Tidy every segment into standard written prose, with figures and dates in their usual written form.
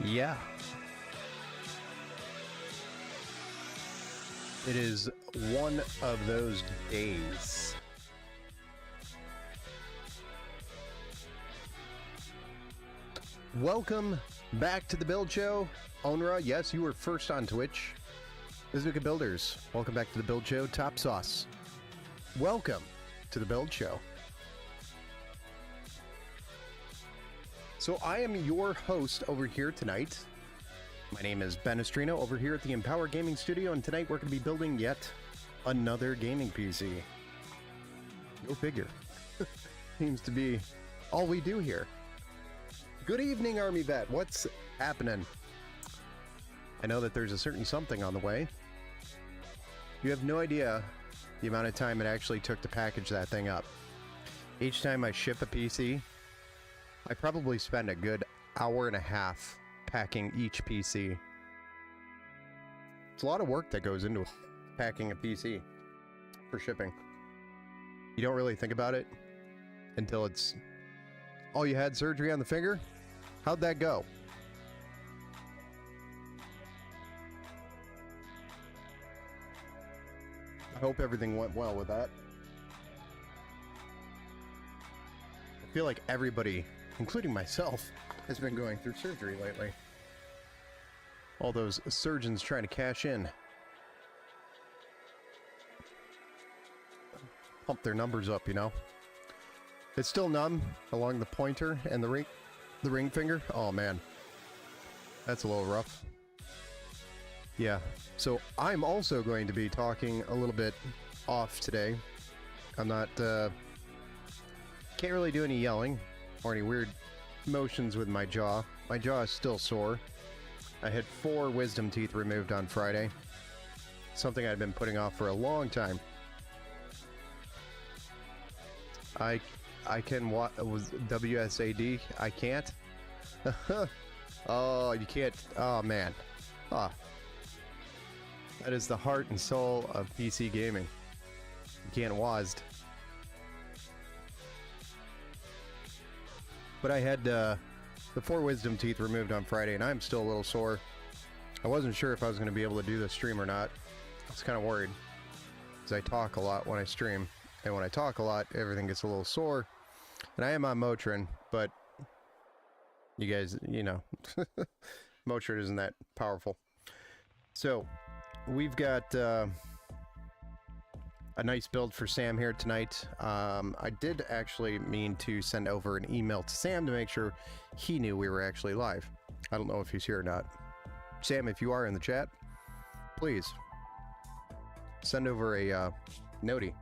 Yeah. It is one of those days. Welcome back to the Build Show. Onra, yes, you were first on Twitch. Bazooka Builders, welcome back to the Build Show. Top Sauce, welcome to the Build Show. So I am your host over here tonight. My name is Ben Estrino over here at the Empower Gaming Studio, and tonight we're going to be building yet another gaming PC. Go figure. Seems to be all we do here. Good evening, Army Vet. What's happening? I know that there's a certain something on the way. You have no idea the amount of time it actually took to package that thing up. Each time I ship a PC, I probably spend a good hour and a half packing each PC. It's a lot of work that goes into packing a PC for shipping. You don't really think about it until it's, oh, you had surgery on the finger? How'd that go? I hope everything went well with that. I feel like everybody, including myself, has been going through surgery lately. All those surgeons trying to cash in. Pump their numbers up, you know. It's still numb along the pointer and the ring finger. Oh man, that's a little rough. Yeah, so I'm also going to be talking a little bit off today. I'm not, can't really do any yelling or any weird motions with my jaw. My jaw is still sore. I had 4 wisdom teeth removed on Friday. Something I'd been putting off for a long time. I can what was WSAD? I can't. Oh, you can't. Oh man. Ah. That is the heart and soul of PC gaming. You can't WASD. But I had the 4 wisdom teeth removed on Friday, and I'm still a little sore. I wasn't sure if I was going to be able to do the stream or not. I was kind of worried, because I talk a lot when I stream, and when I talk a lot, everything gets a little sore. And I am on Motrin, but you guys, you know, Motrin isn't that powerful. So, we've got a nice build for Sam here tonight. I did actually mean to send over an email to Sam to make sure he knew we were actually live. I don't know if he's here or not. Sam, if you are in the chat, please send over a notey.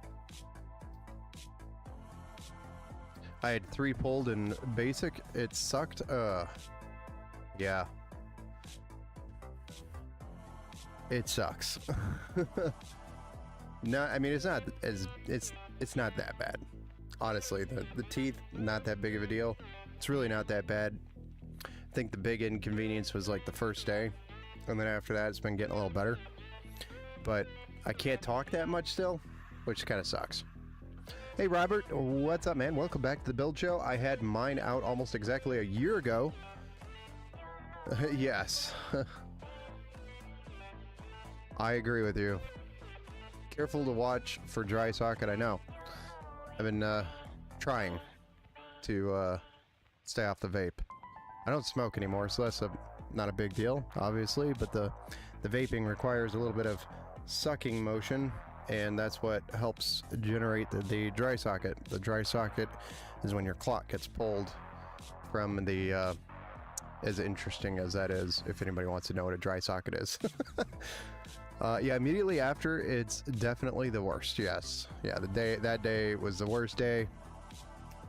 I had 3 pulled in basic. It sucked. Yeah. It sucks. No, I mean, it's not as it's not that bad. Honestly, the teeth, not that big of a deal. It's really not that bad. I think the big inconvenience was like the first day, and then after that it's been getting a little better. But I can't talk that much still, which kind of sucks. Hey Robert, what's up man? Welcome back to the Build Show. I had mine out almost exactly a year ago. Yes. I agree with you. Careful to watch for dry socket, I know. I've been trying to stay off the vape. I don't smoke anymore, so that's not a big deal, obviously, but the vaping requires a little bit of sucking motion, and that's what helps generate the dry socket. The dry socket is when your clock gets pulled from the, as interesting as that is, if anybody wants to know what a dry socket is. Yeah, immediately after, it's definitely the worst, yes. Yeah, that day was the worst day.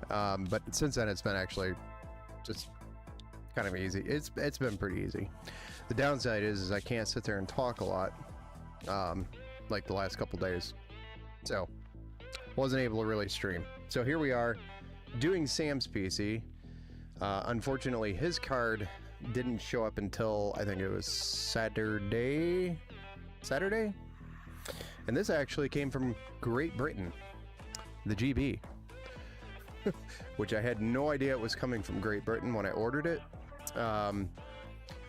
But since then, it's been actually just kind of easy. It's been pretty easy. The downside is I can't sit there and talk a lot, like the last couple days. So, wasn't able to really stream. So here we are, doing Sam's PC. Unfortunately, his card didn't show up until, I think it was Saturday? And this actually came from Great Britain, the GB, which I had no idea it was coming from Great Britain when I ordered it.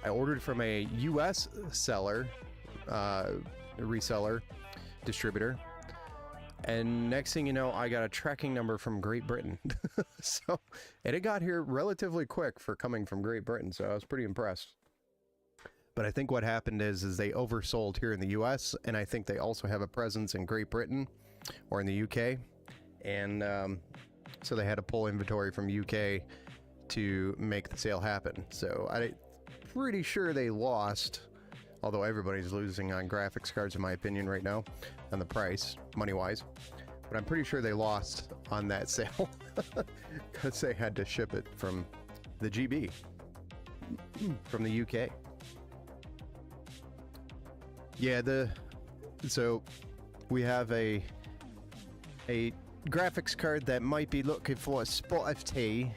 I ordered from a US seller, reseller, distributor, and next thing you know, I got a tracking number from Great Britain. So, and it got here relatively quick for coming from Great Britain, so I was pretty impressed. But I think what happened is they oversold here in the US, and I think they also have a presence in Great Britain or in the UK, and so they had to pull inventory from UK to make the sale happen. So I'm pretty sure they lost, although everybody's losing on graphics cards in my opinion right now, on the price, money-wise. But I'm pretty sure they lost on that sale because they had to ship it from the GB, from the UK. Yeah, so we have a graphics card that might be looking for a spot of tea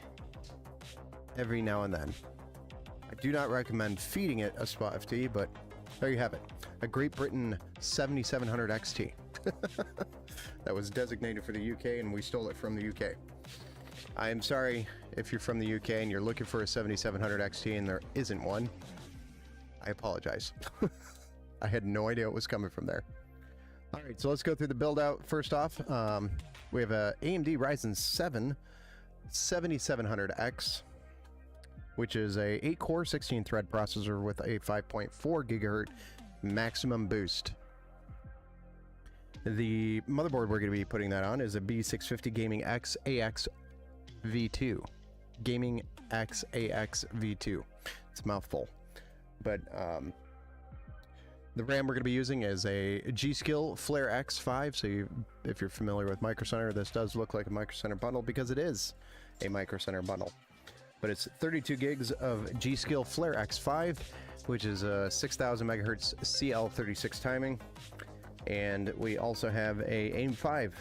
every now and then. I do not recommend feeding it a spot of tea, but there you have it. A Great Britain 7700 XT. That was designated for the UK, and we stole it from the UK. I am sorry if you're from the UK and you're looking for a 7700 XT and there isn't one. I apologize. I had no idea it was coming from there. All right, so let's go through the build out. First off, we have a AMD Ryzen 7 7700X, which is a 8-core, 16-thread processor with a 5.4 gigahertz maximum boost. The motherboard we're going to be putting that on is a B650 Gaming X AX V2. Gaming X AX V2. It's a mouthful. But the RAM we're going to be using is a G.Skill Flare X5. So if you're familiar with Micro Center, this does look like a Micro Center bundle because it is a Micro Center bundle. But it's 32 gigs of G.Skill Flare X5, which is a 6000 megahertz CL36 timing. And we also have a AIM-5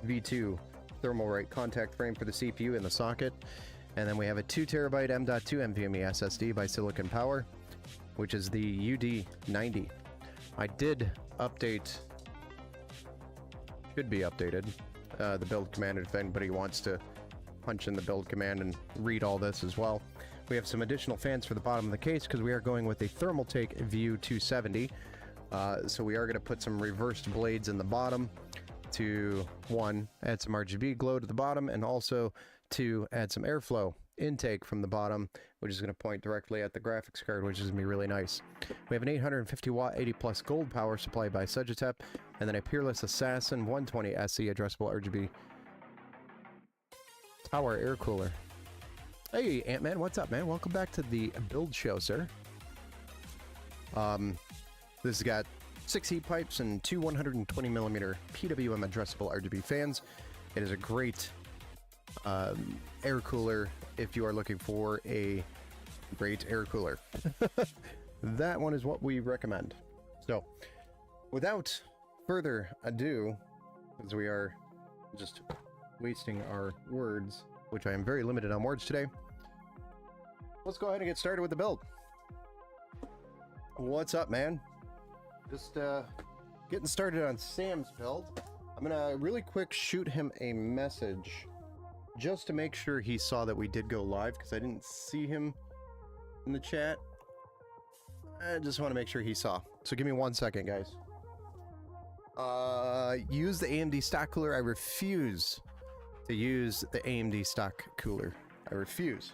V2 Thermalright contact frame for the CPU in the socket. And then we have a 2 terabyte M.2 NVMe SSD by Silicon Power, which is the UD90. I did update, should be updated, the build command if anybody wants to punch in the build command and read all this as well. We have some additional fans for the bottom of the case because we are going with a Thermaltake View 270. So we are going to put some reversed blades in the bottom to, one, add some RGB glow to the bottom, and also to add some airflow intake from the bottom, which is going to point directly at the graphics card, which is going to be really nice. We have an 850 watt 80 plus gold power supply by Sugitep, and then a Peerless Assassin 120 SE addressable RGB tower air cooler. Hey Ant-Man, what's up, man? Welcome back to the build show, sir. This has got 6 heat pipes and 2 120mm PWM addressable RGB fans. It is a great air cooler if you are looking for a great air cooler. That one is what we recommend. So, without further ado, because we are just wasting our words, which I am very limited on words today, let's go ahead and get started with the build. What's up, man? Just getting started on Sam's build. I'm gonna really quick shoot him a message just to make sure he saw that we did go live, because I didn't see him in the chat. I just want to make sure he saw. So give me 1 second, guys. Use the AMD stock cooler. I refuse to use the AMD stock cooler. I refuse.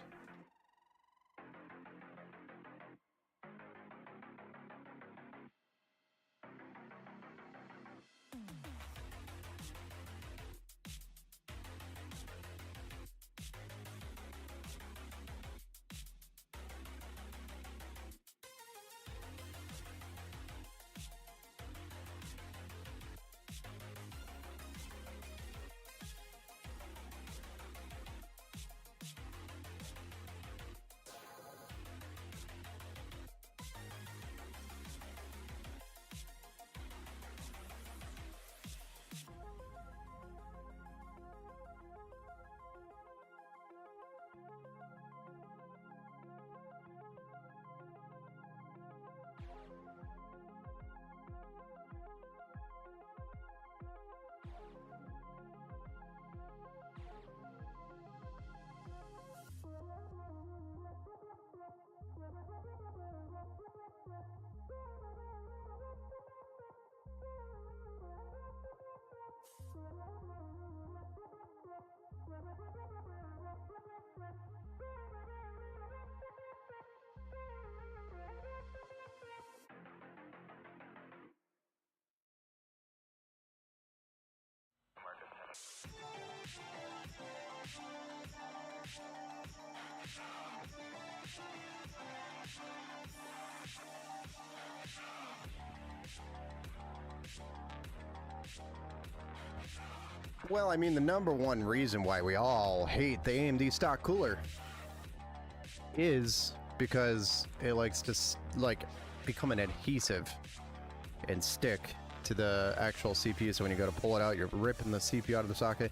Well, I mean, the number one reason why we all hate the AMD stock cooler is because it likes to like become an adhesive and stick to the actual CPU. So when you go to pull it out, you're ripping the CPU out of the socket.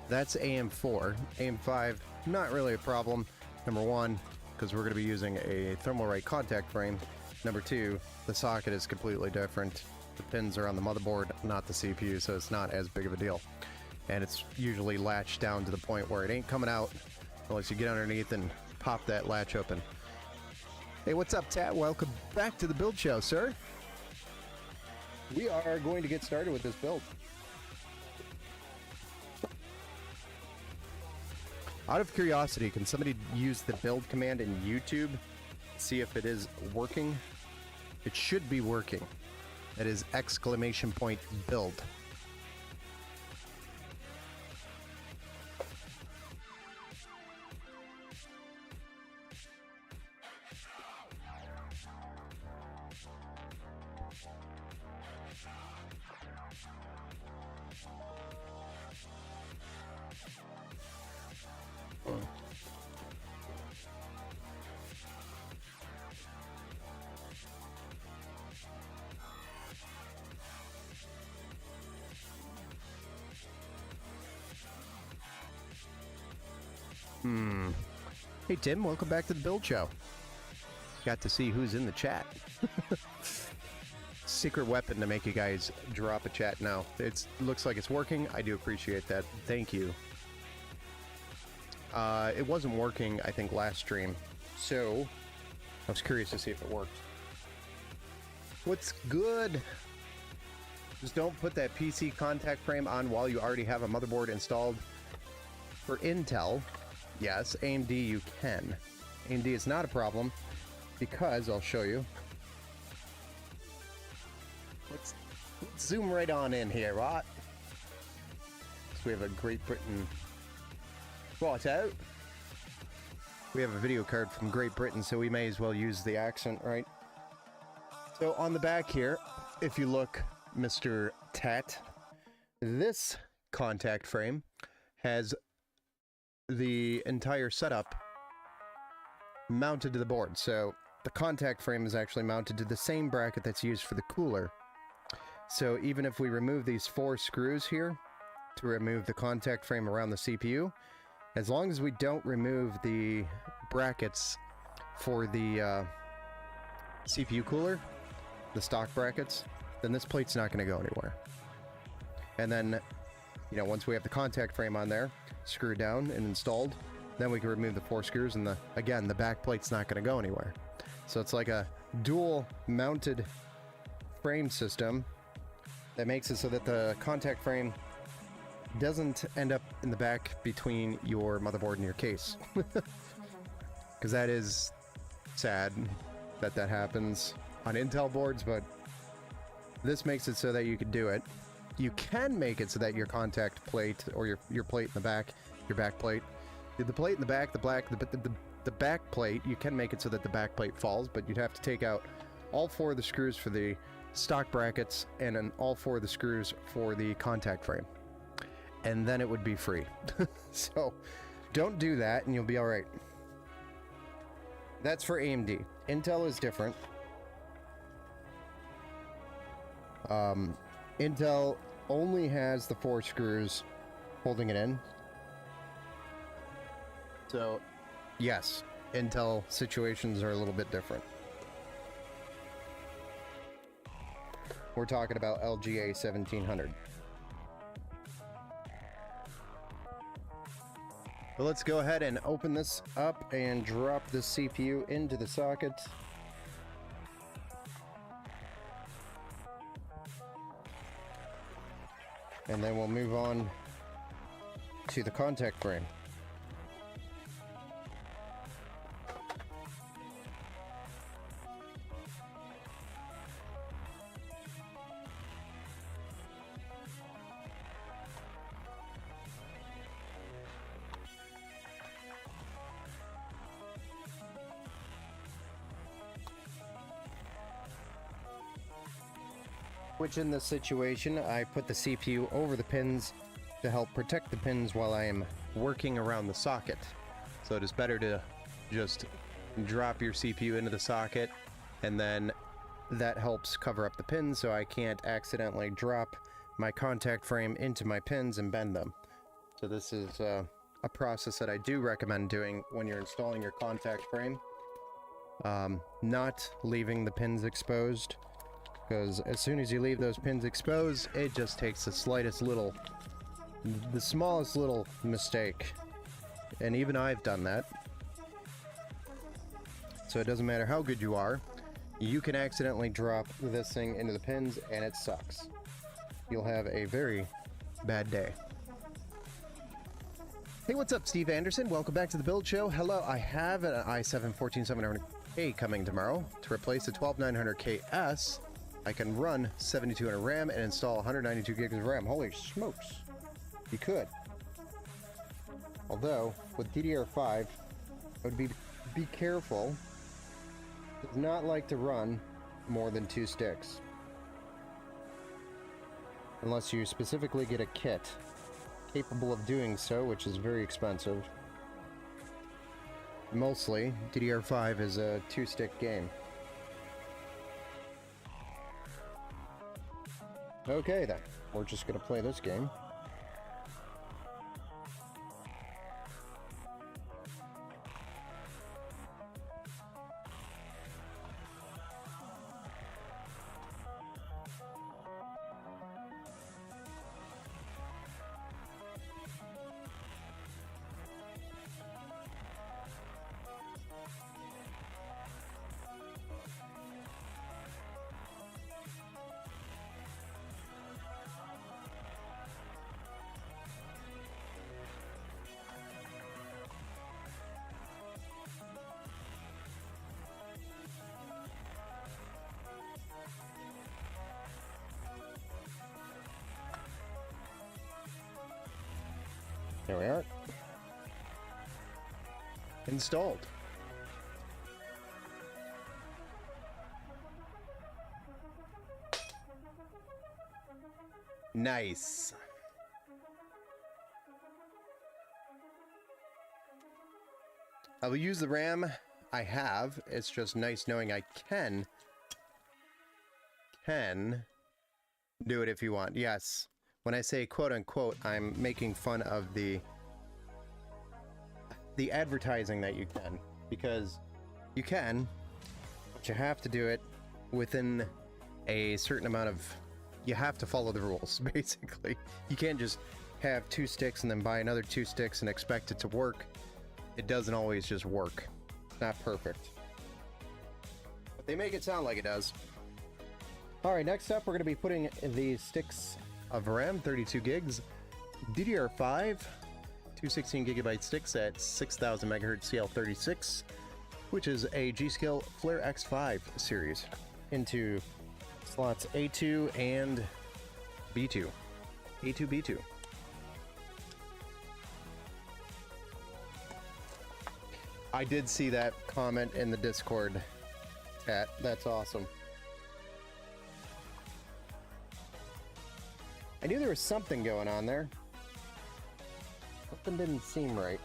That's AM4. AM5, not really a problem. Number one, because we're going to be using a Thermalright contact frame. Number two, the socket is completely different. The pins are on the motherboard, not the CPU, so it's not as big of a deal. And it's usually latched down to the point where it ain't coming out unless you get underneath and pop that latch open. Hey, what's up, Tat? Welcome back to the build show, sir. We are going to get started with this build. Out of curiosity, can somebody use the build command in YouTube? See if it is working. It should be working. It is !build. Hey Tim, welcome back to the build show. Got to see who's in the chat. Secret weapon to make you guys drop a chat now. It looks like it's working. I do appreciate that. Thank you. It wasn't working, I think, last stream, so I was curious to see if it worked. What's good? Just don't put that PC contact frame on while you already have a motherboard installed. For Intel, yes, AMD you can. AMD is not a problem because I'll show you. Let's zoom right on in here, right? So we have a Great Britain. Right out. We have a video card from Great Britain, so we may as well use the accent, right? So on the back here, if you look, Mr. Tat, this contact frame has the entire setup mounted to the board. So the contact frame is actually mounted to the same bracket that's used for the cooler. So even if we remove these 4 screws here to remove the contact frame around the CPU, as long as we don't remove the brackets for the CPU cooler, the stock brackets, then this plate's not going to go anywhere. And then, you know, once we have the contact frame on there, screwed down and installed, then we can remove the 4 screws, and again, the back plate's not going to go anywhere. So it's like a dual mounted frame system that makes it so that the contact frame doesn't end up in the back between your motherboard and your case. Because that is sad that that happens on Intel boards, but this makes it so that you can do it. You can make it so that your contact plate or your plate in the back, your back plate, the plate in the back, the back plate, you can make it so that the back plate falls, but you'd have to take out all 4 of the screws for the stock brackets and then all 4 of the screws for the contact frame. And then it would be free. So don't do that and you'll be all right. That's for AMD. Intel is different. Intel only has the 4 screws holding it in. So, yes, Intel situations are a little bit different. We're talking about LGA 1700. But let's go ahead and open this up and drop the CPU into the socket. And then we'll move on to the contact frame. Which in this situation, I put the CPU over the pins to help protect the pins while I am working around the socket. So it is better to just drop your CPU into the socket, and then that helps cover up the pins so I can't accidentally drop my contact frame into my pins and bend them. So this is a process that I do recommend doing when you're installing your contact frame. Not leaving the pins exposed, because as soon as you leave those pins exposed, it just takes the smallest little mistake. And even I've done that. So it doesn't matter how good you are, you can accidentally drop this thing into the pins and it sucks. You'll have a very bad day. Hey, what's up, Steve Anderson? Welcome back to the Build Show. Hello, I have an i7-14700K coming tomorrow. To replace the 12900KS, I can run 7200 RAM and install 192 gigs of RAM. Holy smokes. You could. Although, with DDR5, I would be careful. Does not like to run more than 2 sticks. Unless you specifically get a kit capable of doing so, which is very expensive. Mostly, DDR5 is a 2-stick game. Okay then, we're just gonna play this game. There we are. Installed. Nice. I will use the RAM I have. It's just nice knowing I can do it if you want. Yes. When I say quote unquote, I'm making fun of the advertising that you can, because you can, but you have to do it within a certain amount of, you have to follow the rules, basically. You can't just have 2 sticks and then buy another 2 sticks and expect it to work. It doesn't always just work. It's not perfect. But they make it sound like it does. Alright, next up we're going to be putting the sticks of RAM, 32 gigs, DDR5, 216 gigabyte sticks at 6000 megahertz CL36, which is a G.Skill Flare X5 series, into slots A2 and B2. A2, B2. I did see that comment in the Discord chat. That's awesome. I knew there was something going on there. Something didn't seem right.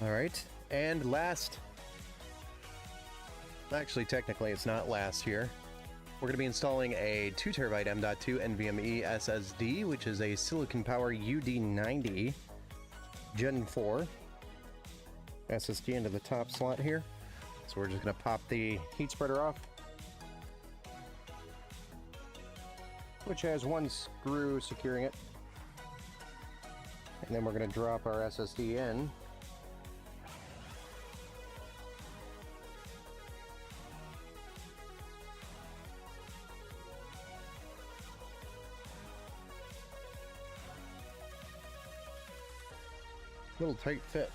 Alright, and last... Actually, technically it's not last here. We're going to be installing a 2TB M.2 NVMe SSD, which is a Silicon Power UD90 Gen 4 SSD into the top slot here. So we're just going to pop the heat spreader off, which has one screw securing it. And then we're going to drop our SSD in. Little tight fit.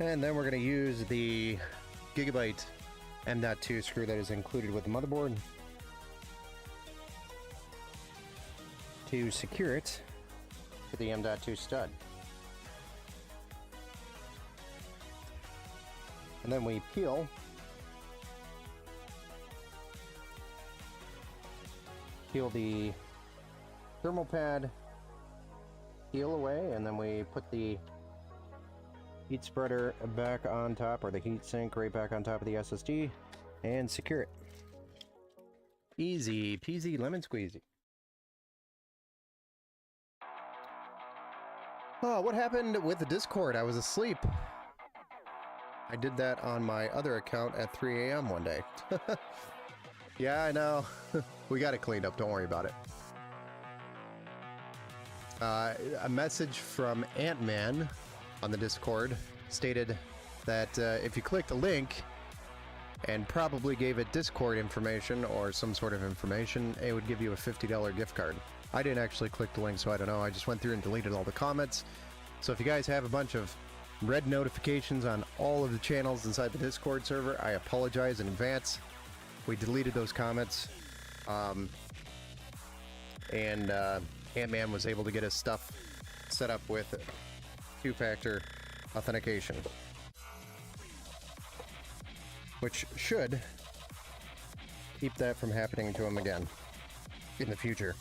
And then we're going to use the Gigabyte M.2 screw that is included with the motherboard to secure it to the M.2 stud. And then we peel. Peel the thermal pad, peel away, and then we put the heat spreader back on top, or the heat sink right back on top of the SSD, and secure it. Easy peasy lemon squeezy. Oh, what happened with the Discord? I was asleep. I did that on my other account at 3 a.m. one day. Yeah, I know. We got it cleaned up. Don't worry about it. A message from Ant-Man on the Discord stated that if you clicked a link and probably gave it Discord information or some sort of information, it would give you a $50 gift card. I didn't actually click the link, so I don't know. I just went through and deleted all the comments. So if you guys have a bunch of red notifications on all of the channels inside the Discord server, I apologize in advance. We deleted those comments. Ant-Man was able to get his stuff set up with two-factor authentication, which should keep that from happening to him again in the future.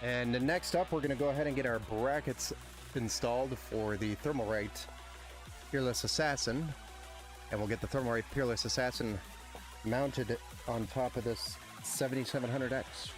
And next up, we're going to go ahead and get our brackets installed for the Thermalright Peerless Assassin. And we'll get the Thermalright Peerless Assassin mounted on top of this 7700X.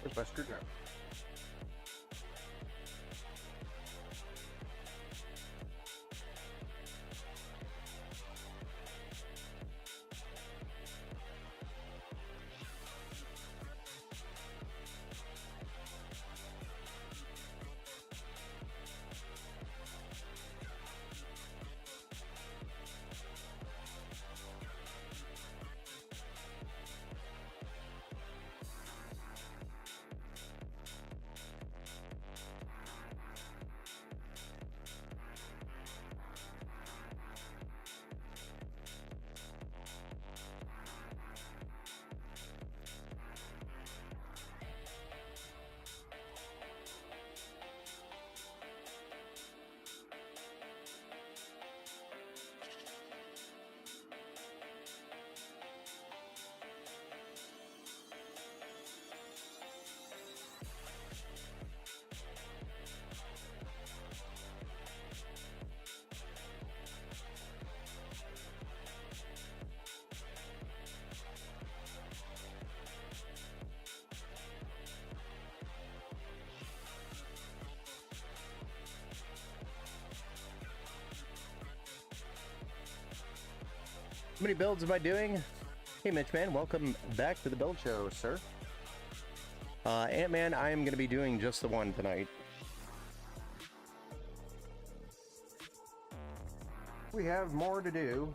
Where's my screwdriver? How many builds am I doing? Hey Mitch man, welcome back to the build show, sir. Ant-Man, I am going to be doing just the one tonight. We have more to do,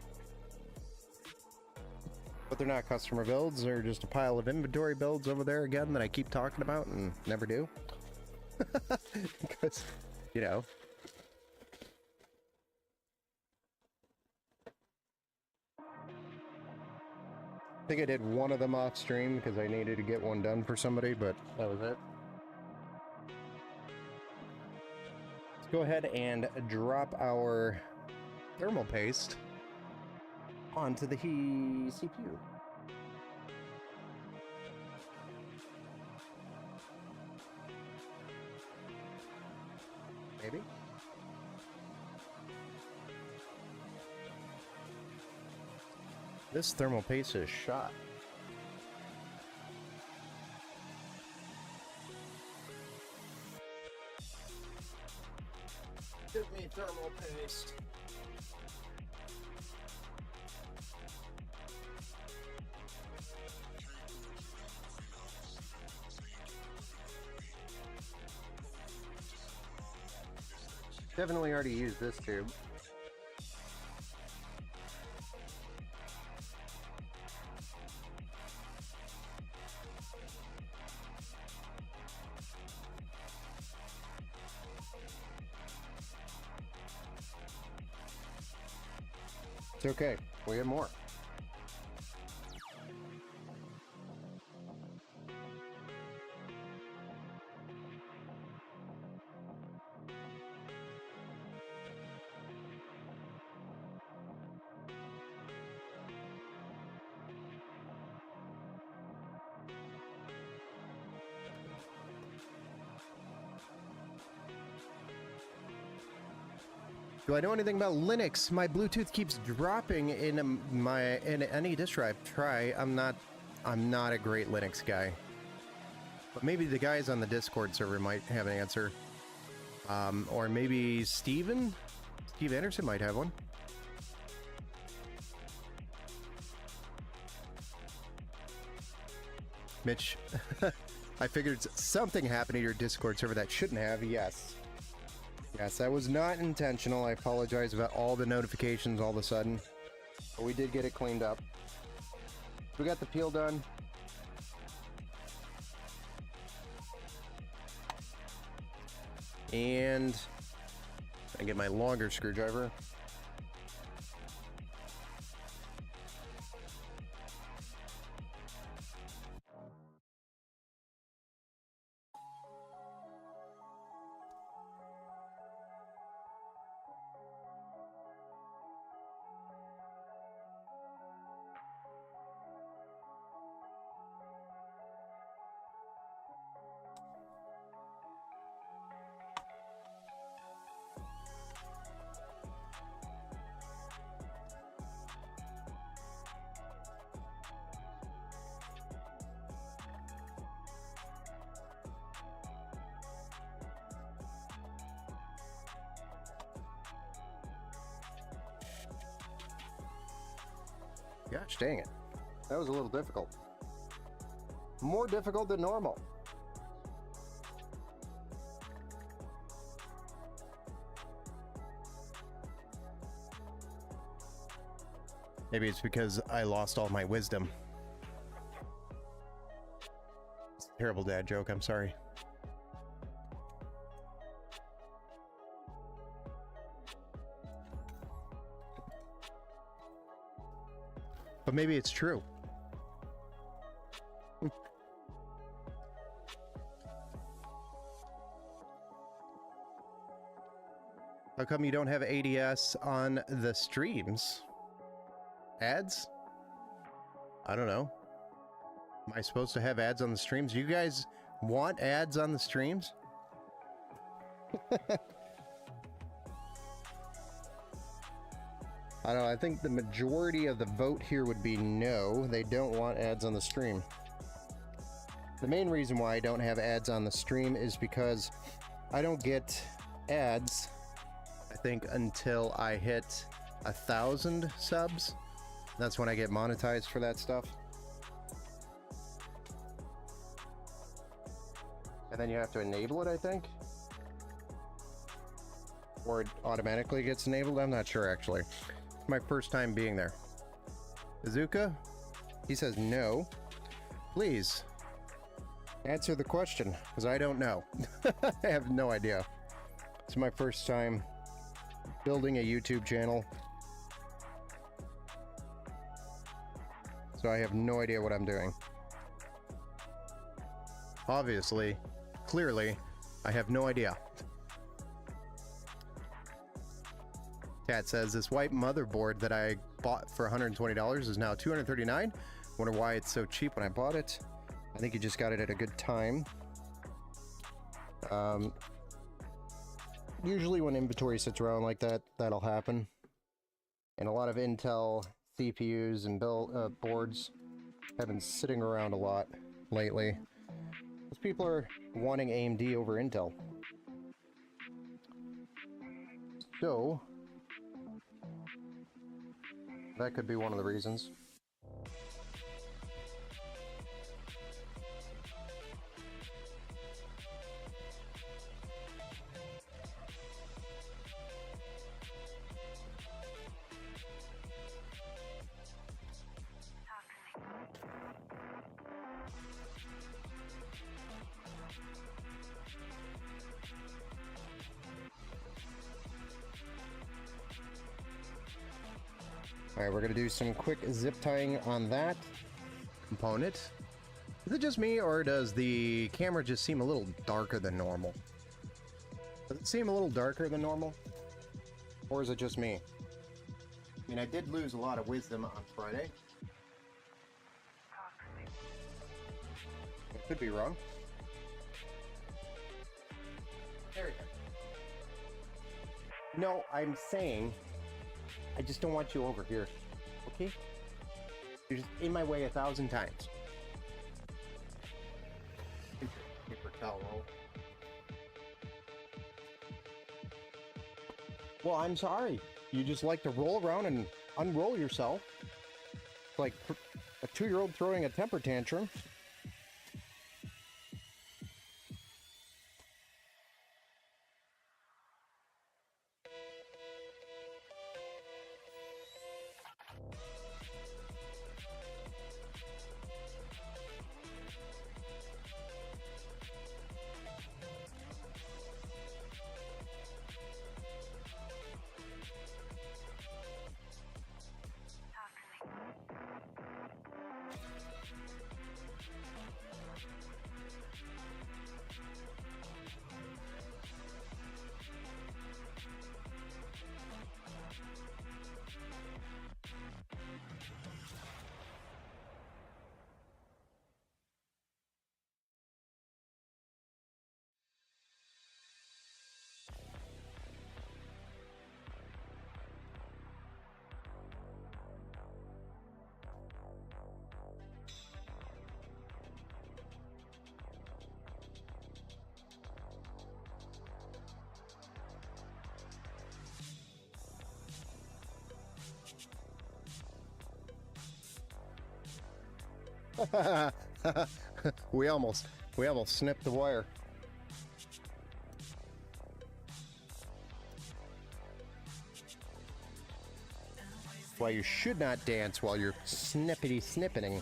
but they're not customer builds. They're just a pile of inventory builds over there again that I keep talking about and never do. Because, you know. I think I did one of them off stream because I needed to get one done for somebody, but that was it. Let's go ahead and drop our thermal paste onto the CPU. Maybe? This thermal paste is shot. Give me thermal paste. Definitely already used this tube. It's okay, we have more. Do I know anything about Linux? My Bluetooth keeps dropping in any disk drive. I'm not a great Linux guy. But maybe the guys on the Discord server might have an answer. Or maybe Steve Anderson might have one. Mitch, I figured something happened to your Discord server that shouldn't have. Yes. Yes, that was not intentional. I apologize about all the notifications all of a sudden. But we did get it cleaned up. We got the peel done. And I get my longer screwdriver. Gosh dang it. That was a little difficult. More difficult than normal. Maybe it's because I lost all my wisdom. It's a terrible dad joke, I'm sorry. But maybe it's true. How come you don't have ADS on the streams? Ads? I don't know. Am I supposed to have ads on the streams? You guys want ads on the streams? I don't know, I think the majority of the vote here would be no. They don't want ads on the stream. The main reason why I don't have ads on the stream is because I don't get ads, I think, until I hit 1,000 subs. That's when I get monetized for that stuff. And then you have to enable it, I think. Or it automatically gets enabled, I'm not sure actually. It's my first time being there. Bazooka? He says no. Please, answer the question, because I don't know. I have no idea. It's my first time building a YouTube channel. So I have no idea what I'm doing. Obviously, clearly, I have no idea. Cat says this white motherboard that I bought for $120 is now $239. Wonder why it's so cheap when I bought it. I think you just got it at a good time. Usually when inventory sits around like that, that'll happen. And a lot of Intel CPUs and boards have been sitting around a lot lately. Because people are wanting AMD over Intel. So, that could be one of the reasons. Alright, we're going to do some quick zip tying on that component. Is it just me, or does the camera just seem a little darker than normal? Does it seem a little darker than normal? Or is it just me? I mean, I did lose a lot of wisdom on Friday. I could be wrong. There we go. No, I'm saying I just don't want you over here, okay? You're just in my way 1,000 times. Paper towel roll. Well, I'm sorry. You just like to roll around and unroll yourself. Like a 2-year-old throwing a temper tantrum. we almost snipped the wire. Why you should not dance while you're snippeting.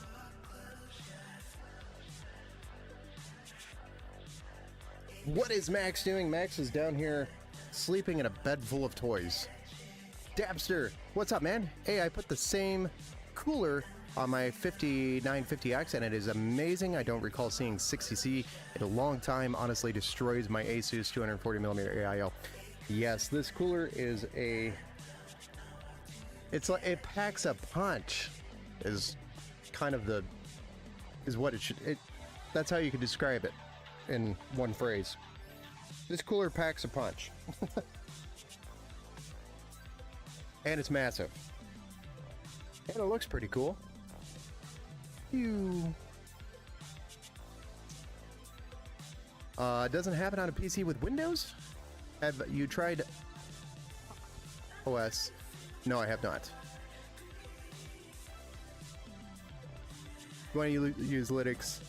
What is Max doing? Max is down here sleeping in a bed full of toys. Dabster, what's up, man? Hey, I put the same cooler on my 5950X and it is amazing. I don't recall seeing 60C in a long time. Honestly, destroys my Asus 240mm AIO. Yes, this cooler is it's like, it packs a punch is kind of what it should, that's how you could describe it in one phrase. This cooler packs a punch. And it's massive. And it looks pretty cool. Doesn't have it on a PC with Windows? Have you tried OS? No, I have not. You want to use Linux?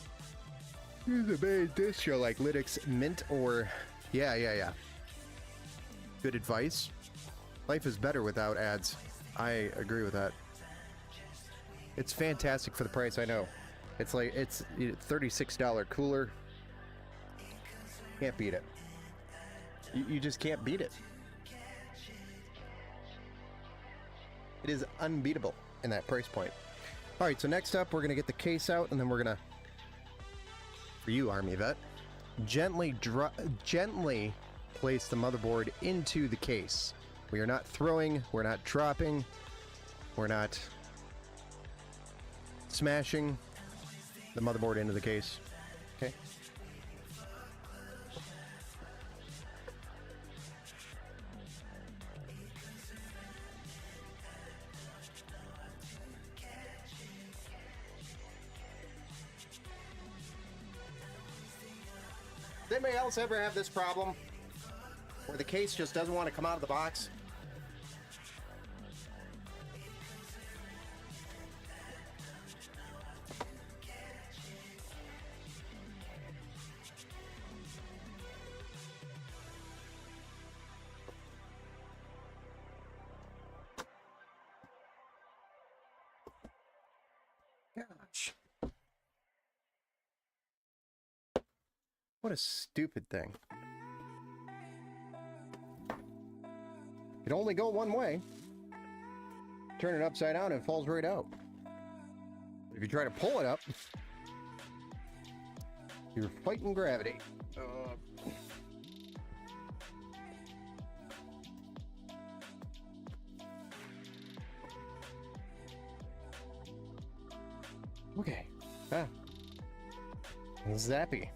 Use a base distro like Linux Mint or... Yeah. Good advice. Life is better without ads. I agree with that. It's fantastic for the price, I know. It's like, it's $36 cooler. Can't beat it. You just can't beat it. It is unbeatable in that price point. All right, so next up, we're going to get the case out, and then we're going to, for you, Army Vet, gently place the motherboard into the case. We are not throwing, we're not dropping, we're not smashing the motherboard into the case. Okay. Does anybody else ever have this problem where the case just doesn't want to come out of the box? Gosh. What a stupid thing. It can only go one way. Turn it upside down and it falls right out. If you try to pull it up, you're fighting gravity. Okay. Zappy.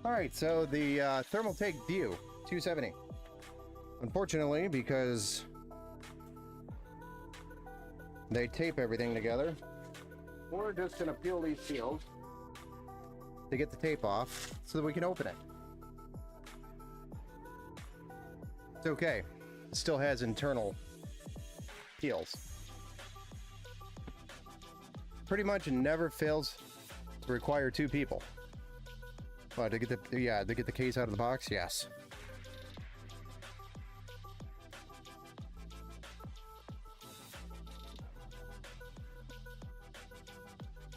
Alright, so the Thermaltake View 270. Unfortunately, because they tape everything together, we're just going to peel these seals to get the tape off so that we can open it. It's okay. It still has internal peels. Pretty much it never fails to require two people. To get the case out of the box, yes.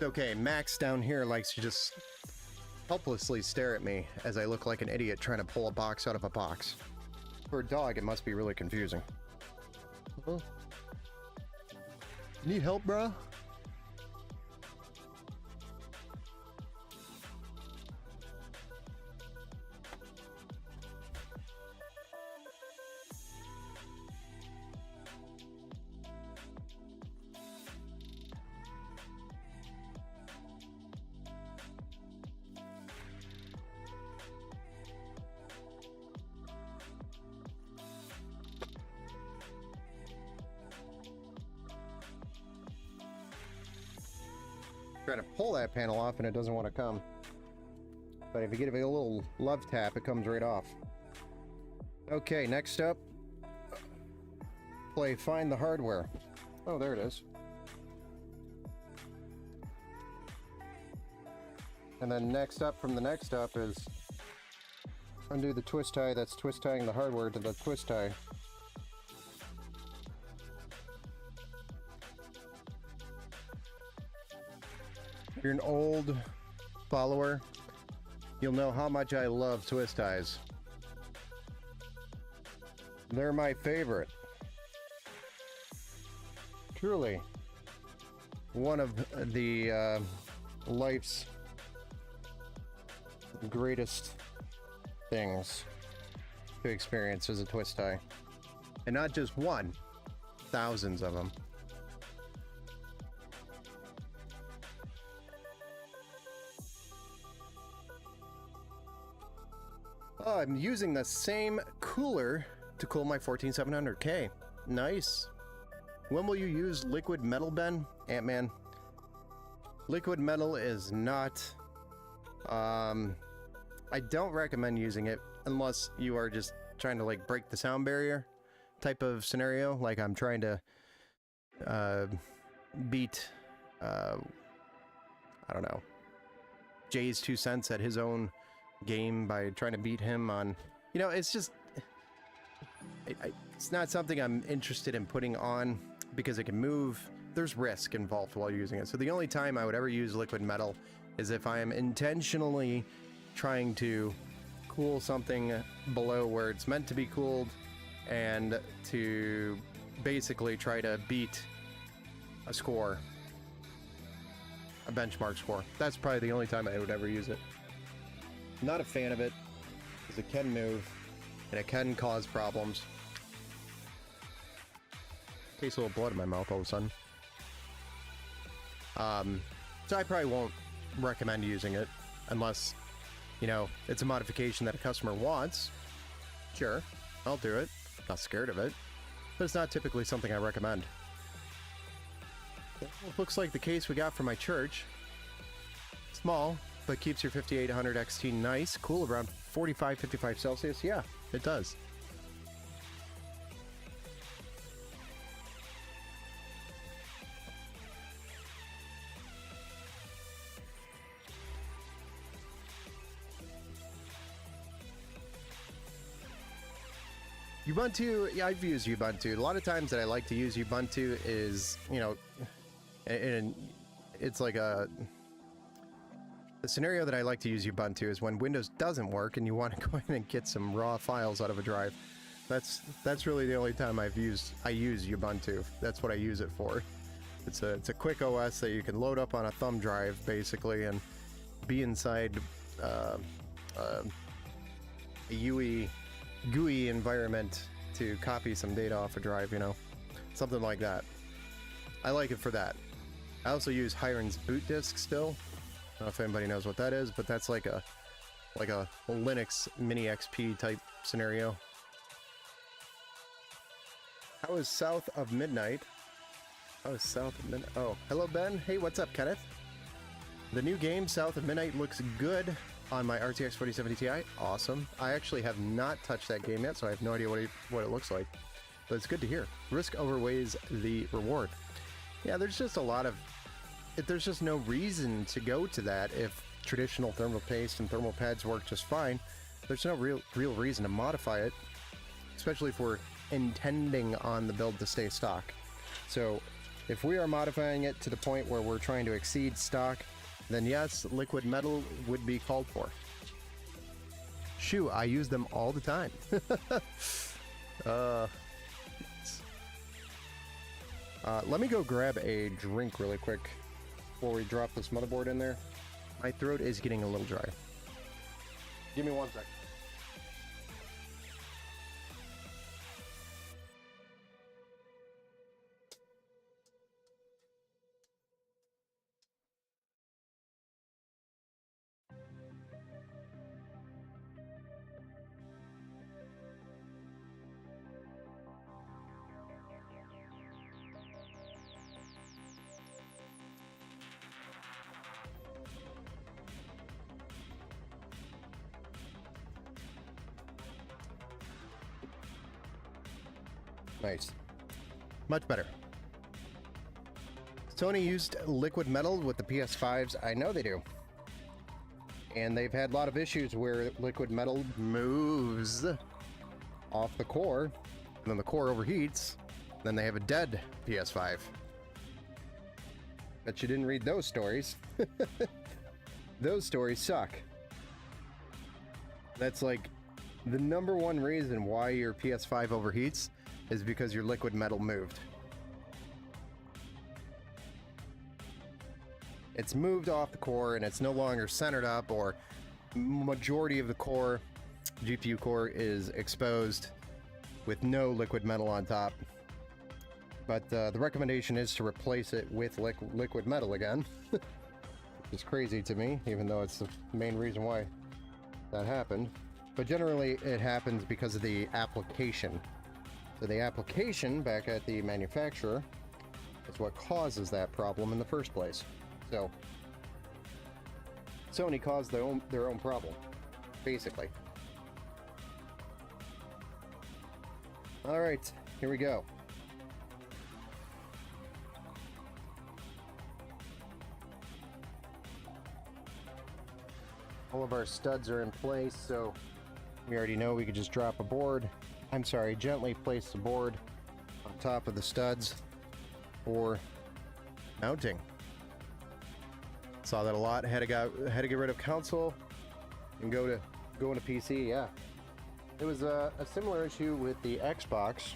Okay, Max down here likes to just helplessly stare at me as I look like an idiot trying to pull a box out of a box. For a dog, it must be really confusing. Huh? Need help, bro? Trying to pull that panel off and it doesn't want to come. But if you give it a little love tap, it comes right off. Okay, next up, play Find the Hardware. Oh, there it is. And then next up from the next up is undo the twist tie that's twist tying the hardware to the twist tie. If you're an old follower, you'll know how much I love twist ties. They're my favorite. Truly, one of the life's greatest things to experience is a twist tie. And not just one, thousands of them. Oh, I'm using the same cooler to cool my 14700K. Nice. When will you use liquid metal, Ben? Ant-Man. Liquid metal is not... I don't recommend using it unless you are just trying to like break the sound barrier type of scenario. Like I'm trying to beat, I don't know, Jay's 2 cents at his own game by trying to beat him on, you know, it's just, it's not something I'm interested in putting on because it can move. There's risk involved while using it. So the only time I would ever use liquid metal is if I am intentionally trying to cool something below where it's meant to be cooled and to basically try to beat a score, a benchmark score. That's probably the only time I would ever use it. Not a fan of it, because it can move, and it can cause problems. Tastes a little blood in my mouth all of a sudden. So I probably won't recommend using it, unless, you know, it's a modification that a customer wants. Sure, I'll do it. Not scared of it, but it's not typically something I recommend. It looks like the case we got from my church. Small, but keeps your 5800 XT nice, cool, around 45, 55 Celsius. Yeah, it does. Ubuntu, yeah, I've used Ubuntu. A lot of times that I like to use Ubuntu is, you know, and it's like the scenario that I like to use Ubuntu is when Windows doesn't work and you want to go in and get some raw files out of a drive. That's really the only time I use Ubuntu. That's what I use it for. It's a quick OS that you can load up on a thumb drive basically and be inside a GUI environment to copy some data off a drive, you know, something like that. I like it for that. I also use Hiren's boot disk still. I don't know if anybody knows what that is, but that's like a Linux mini XP type scenario. How is South of Midnight? How is South of Midnight? Oh, hello Ben. Hey, what's up, Kenneth? The new game South of Midnight looks good on my RTX 4070 Ti. Awesome. I actually have not touched that game yet, so I have no idea what it looks like. But it's good to hear. Risk outweighs the reward. Yeah, there's just a lot of... There's just no reason to go to that if traditional thermal paste and thermal pads work just fine. There's no real reason to modify it, especially if we're intending on the build to stay stock. So if we are modifying it to the point where we're trying to exceed stock, then yes, liquid metal would be called for. Shoo, I use them all the time. Let me go grab a drink really quick before we drop this motherboard in there. My throat is getting a little dry. Give me 1 sec. Nice. Much better. Sony used liquid metal with the PS5s. I know they do. And they've had a lot of issues where liquid metal moves off the core, and then the core overheats, then they have a dead PS5. Bet you didn't read those stories. Those stories suck. That's like the #1 reason why your PS5 overheats is because your liquid metal moved. It's moved off the core and it's no longer centered up, or majority of the core, GPU core, is exposed with no liquid metal on top. But the recommendation is to replace it with liquid metal again. Which is crazy to me, even though it's the main reason why that happened. But generally it happens because of the application. So the application back at the manufacturer is what causes that problem in the first place. So Sony caused their own problem, basically. All right, here we go. All of our studs are in place, so we already know we could just drop a board. I'm sorry, gently place the board on top of the studs for mounting. Saw that a lot. Had to get rid of console and go into PC. Yeah, it was a similar issue with the Xbox,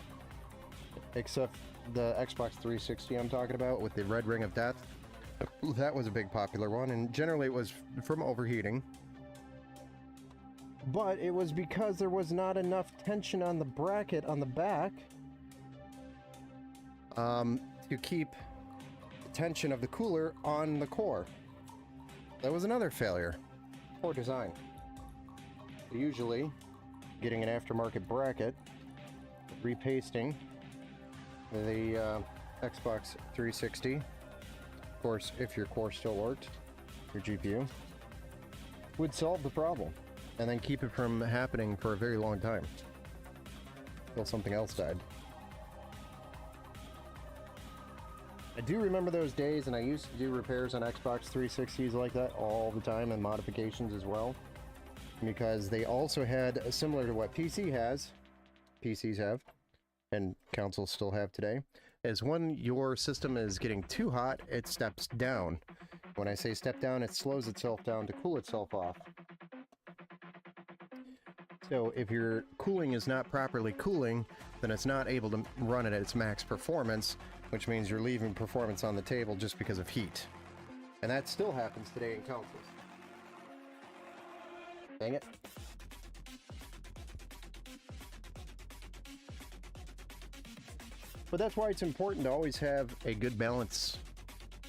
except the Xbox 360 I'm talking about with the red ring of death. That was a big popular one, and generally it was from overheating. But it was because there was not enough tension on the bracket on the back to keep the tension of the cooler on the core. That was another failure. Poor design. Usually, getting an aftermarket bracket, repasting the Xbox 360, of course, if your core still worked, your GPU, would solve the problem, and then keep it from happening for a very long time, until something else died. I do remember those days, and I used to do repairs on Xbox 360s like that all the time, and modifications as well, because they also had, similar to what PCs have, and consoles still have today, is when your system is getting too hot, it steps down. When I say step down, it slows itself down to cool itself off. So if your cooling is not properly cooling, then it's not able to run at its max performance, which means you're leaving performance on the table just because of heat. And that still happens today in consoles. Dang it. But that's why it's important to always have a good balance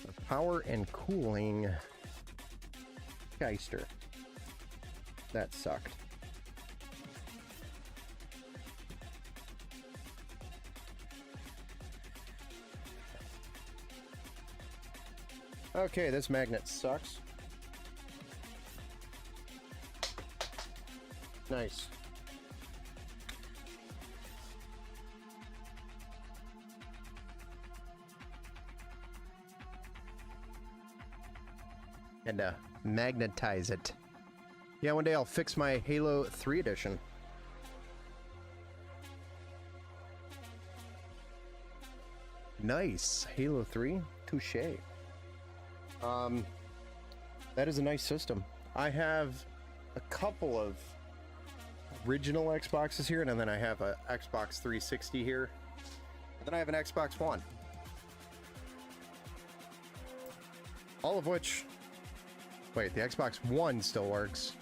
of power and cooling. Geister. That sucked. Okay, this magnet sucks. Nice. And magnetize it. Yeah, one day I'll fix my Halo 3 edition. Nice. Halo 3. Touché. That is a nice system. I have a couple of original Xboxes here, and then I have a Xbox 360 here. And then I have an Xbox One. All of which... Wait, the Xbox One still works,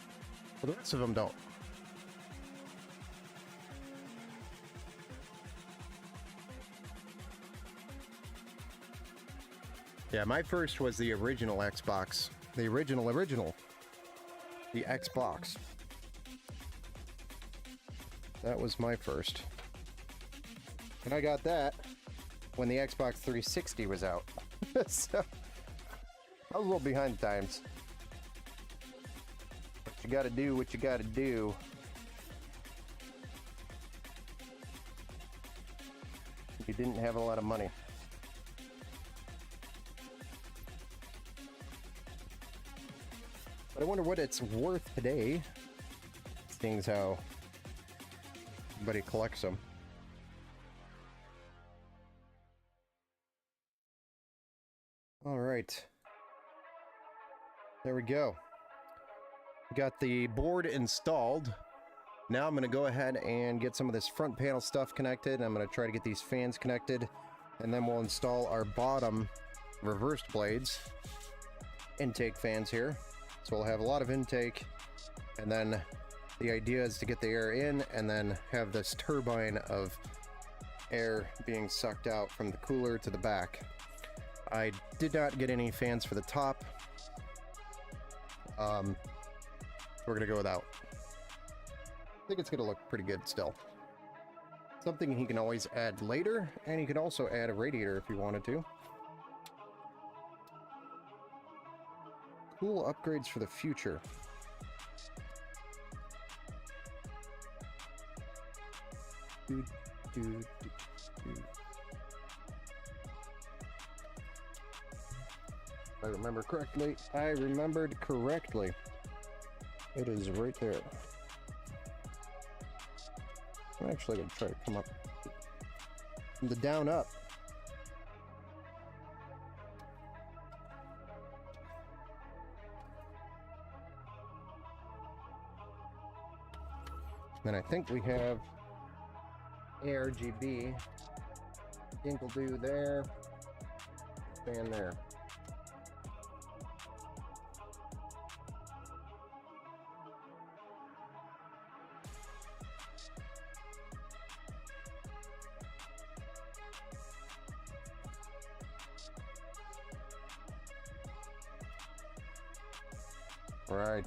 but the rest of them don't. Yeah, my first was the original Xbox. The original. The Xbox. That was my first. And I got that when the Xbox 360 was out. So, I was a little behind the times. But you gotta do what you gotta do. You didn't have a lot of money. But I wonder what it's worth today, seeing as how everybody collects them. All right. There we go. We got the board installed. Now I'm going to go ahead and get some of this front panel stuff connected. I'm going to try to get these fans connected, and then we'll install our bottom reversed blades intake fans here. So we'll have a lot of intake, and then the idea is to get the air in and then have this turbine of air being sucked out from the cooler to the back. I did not get any fans for the top. We're gonna go without. I think it's gonna look pretty good still. Something he can always add later, and he can also add a radiator if he wanted to. Cool upgrades for the future. If I remember correctly, I remembered correctly. It is right there. I'm actually going to try to come up from the down up. Then I think we have ARGB Ink will do there. Fan there. Right.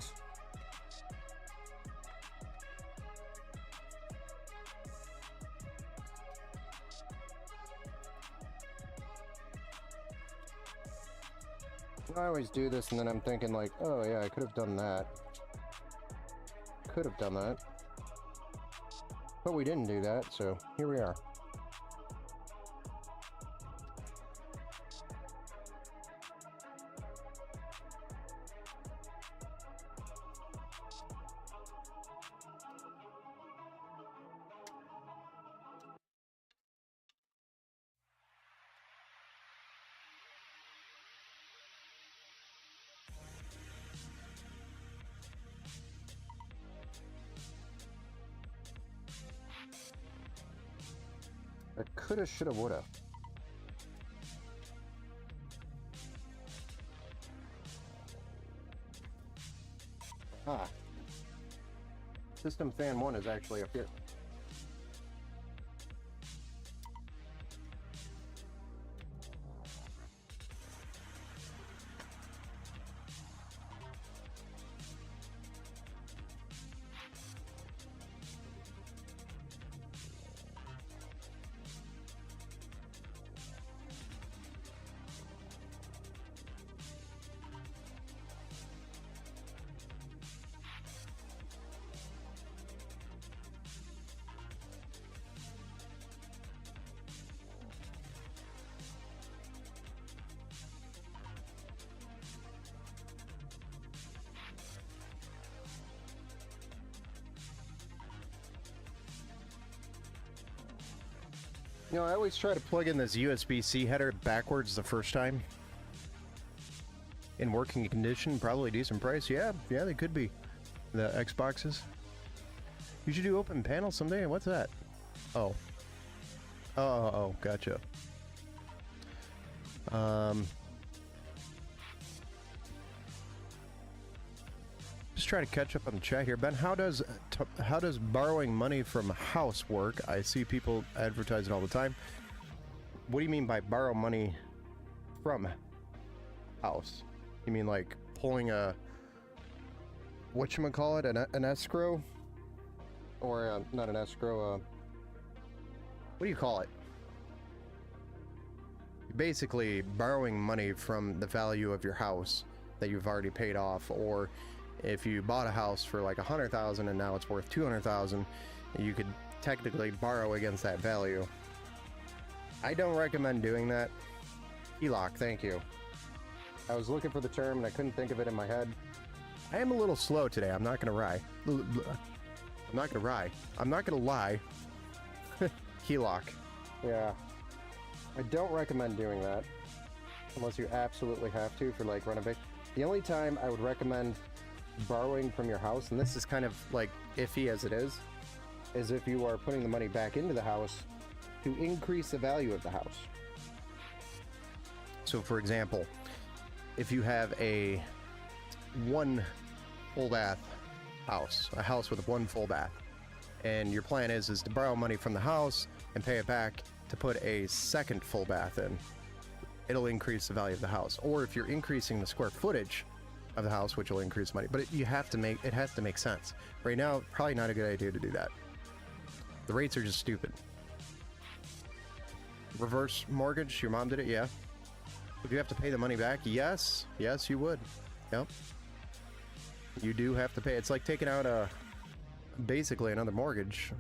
I always do this and then I'm thinking like, oh yeah, I could have done that. Could have done that. But we didn't do that, so here we are. I coulda, shoulda, woulda. Ah. System fan 1 is actually up here. You know, I always try to plug in this USB-C header backwards the first time. In working condition, probably decent price. Yeah, they could be. The Xboxes. You should do open panel someday. What's that? Oh. Oh, gotcha. Just trying to catch up on the chat here. Ben, how does borrowing money from a house work? I see people advertise it all the time. What do you mean by borrow money from house? You mean like pulling a whatchamacallit, an escrow? Or not an escrow, what do you call it? Basically borrowing money from the value of your house that you've already paid off, or if you bought a house for like $100,000 and now it's worth $200,000, you could technically borrow against that value. I don't recommend doing that. HELOC, thank you. I was looking for the term and I couldn't think of it in my head. I am a little slow today, I'm not gonna lie. I'm not gonna lie. HELOC. Yeah. I don't recommend doing that. Unless you absolutely have to for like renovation. The only time I would recommend borrowing from your house, and this is kind of like iffy as it is if you are putting the money back into the house to increase the value of the house. So for example, if you have a one full bath house, a house with one full bath, and your plan is to borrow money from the house and pay it back to put a second full bath in, it'll increase the value of the house. Or if you're increasing the square footage of the house, which will increase money, but it has to make sense. Right now, probably not a good idea to do that. The rates are just stupid. Reverse mortgage, your mom did it, yeah. Would you have to pay the money back? Yes, you would. Yep. You do have to pay. It's like taking out basically another mortgage.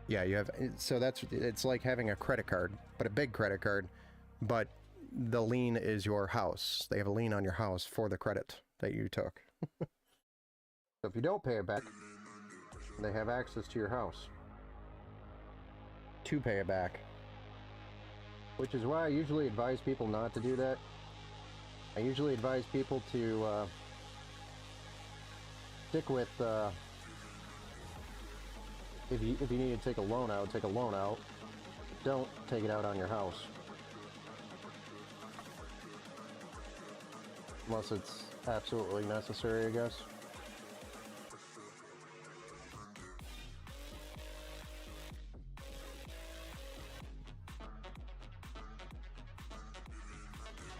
Yeah, you have, so it's like having a credit card, but a big credit card, but the lien is your house. They have a lien on your house for the credit that you took. So if you don't pay it back, they have access to your house to pay it back. Which is why I usually advise people not to do that. I usually advise people to stick with if you need to take a loan out, take a loan out. Don't take it out on your house. Unless it's absolutely necessary, I guess.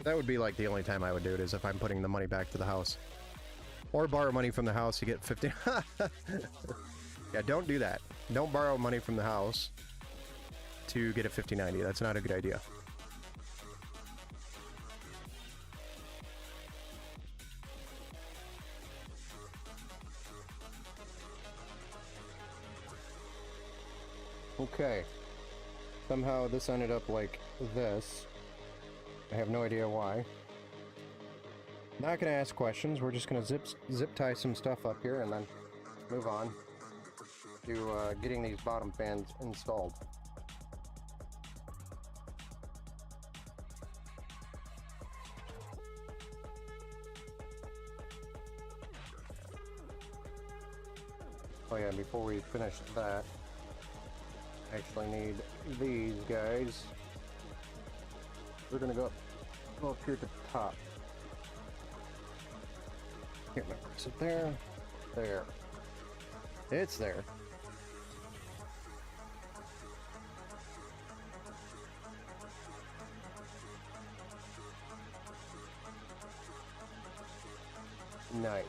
That would be like the only time I would do it, is if I'm putting the money back to the house. Or borrow money from the house to get 50. Yeah, don't do that. Don't borrow money from the house to get a 5090. That's not a good idea. Okay. Somehow this ended up like this. I have no idea why. Not gonna ask questions. We're just gonna zip tie some stuff up here and then move on to getting these bottom fans installed. Oh yeah, before we finish that, I actually need these guys. We're gonna go up here to the top. Can't remember. Is it there? There. It's there. Nice.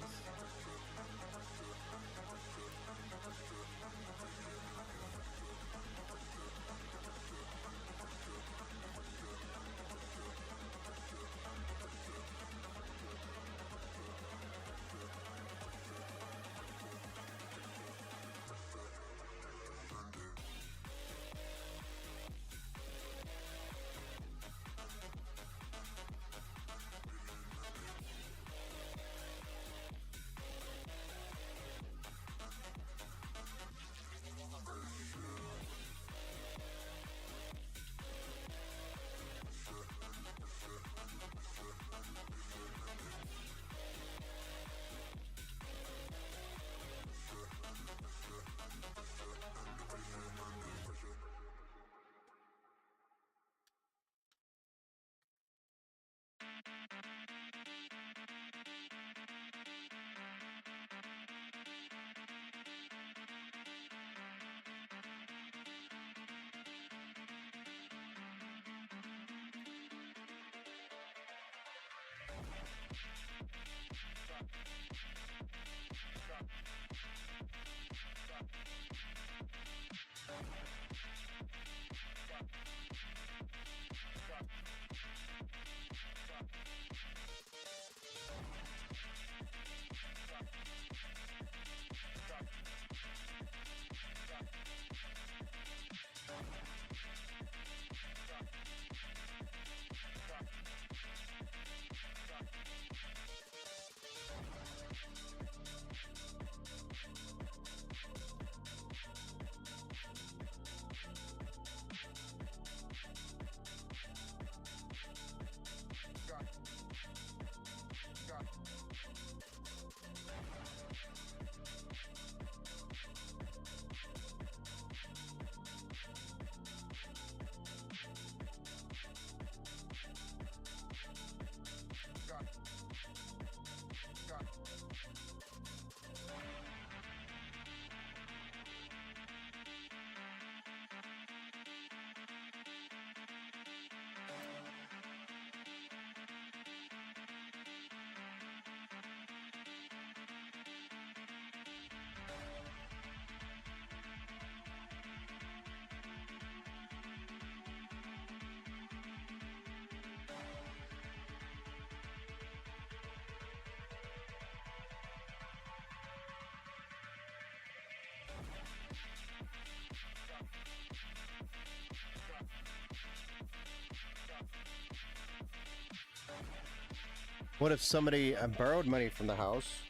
What if somebody borrowed money from the house,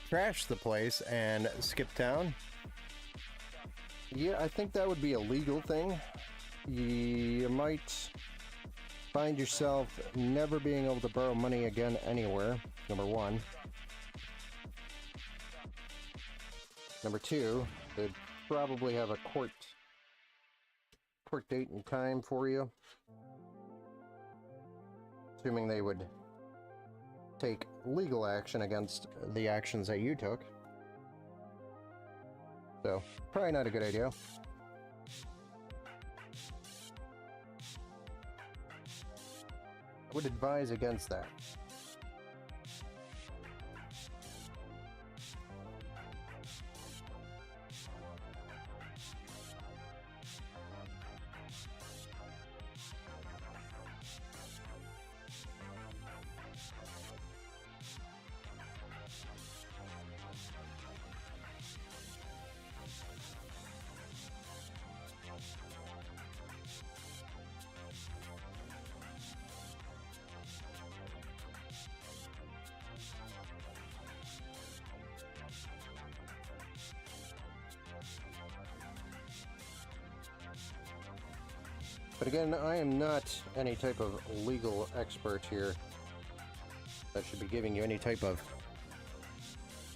trashed the place, and skipped town? Yeah, I think that would be a legal thing. You might find yourself never being able to borrow money again anywhere, number one. Number two, they'd probably have a court date and time for you. Assuming they would take legal action against the actions that you took. So, probably not a good idea. I would advise against that. But again, I am not any type of legal expert here that should be giving you any type of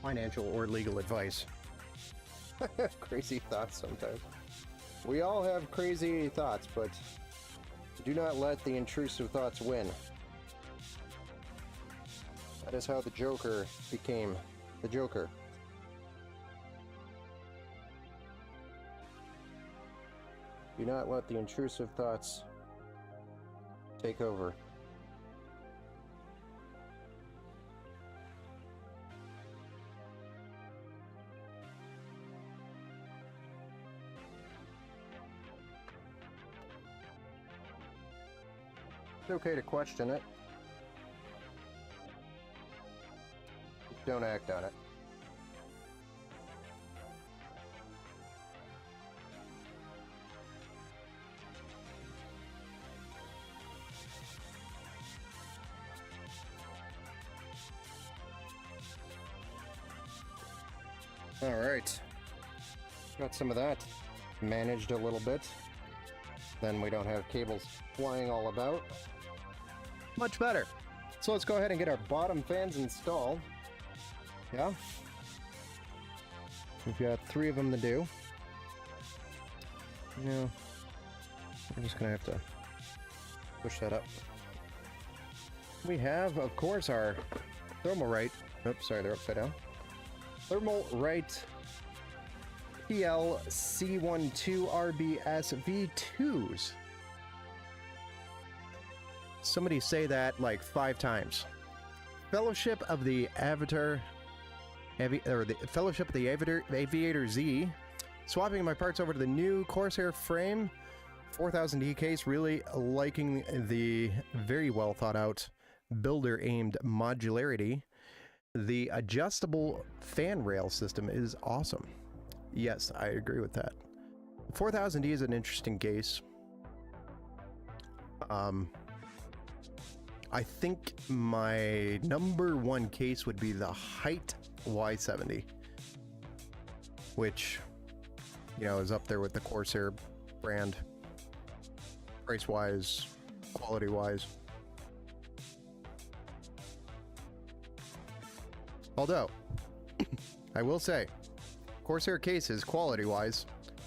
financial or legal advice. Crazy thoughts sometimes. We all have crazy thoughts, but do not let the intrusive thoughts win. That is how the Joker became the Joker. Do not let the intrusive thoughts take over. It's okay to question it. Just don't act on it. All right, got some of that managed a little bit. Then we don't have cables flying all about. Much better. So let's go ahead and get our bottom fans installed. Yeah. We've got 3 of them to do. Now, I'm just gonna have to push that up. We have, of course, our Thermalright. Oops, sorry, they're upside down. Thermalright PL-C12RBS V2s. Somebody say that like 5 times. Fellowship of the Avatar, or the Fellowship of the Aviator Z. Swapping my parts over to the new Corsair frame, 4000D case. Really liking the very well thought out builder aimed modularity. The adjustable fan rail system is awesome. Yes, I agree with that. 4000D is an interesting case. I think my number 1 case would be the Height Y70, which, you know, is up there with the Corsair brand, price-wise, quality-wise. Although, I will say, Corsair cases, quality-wise,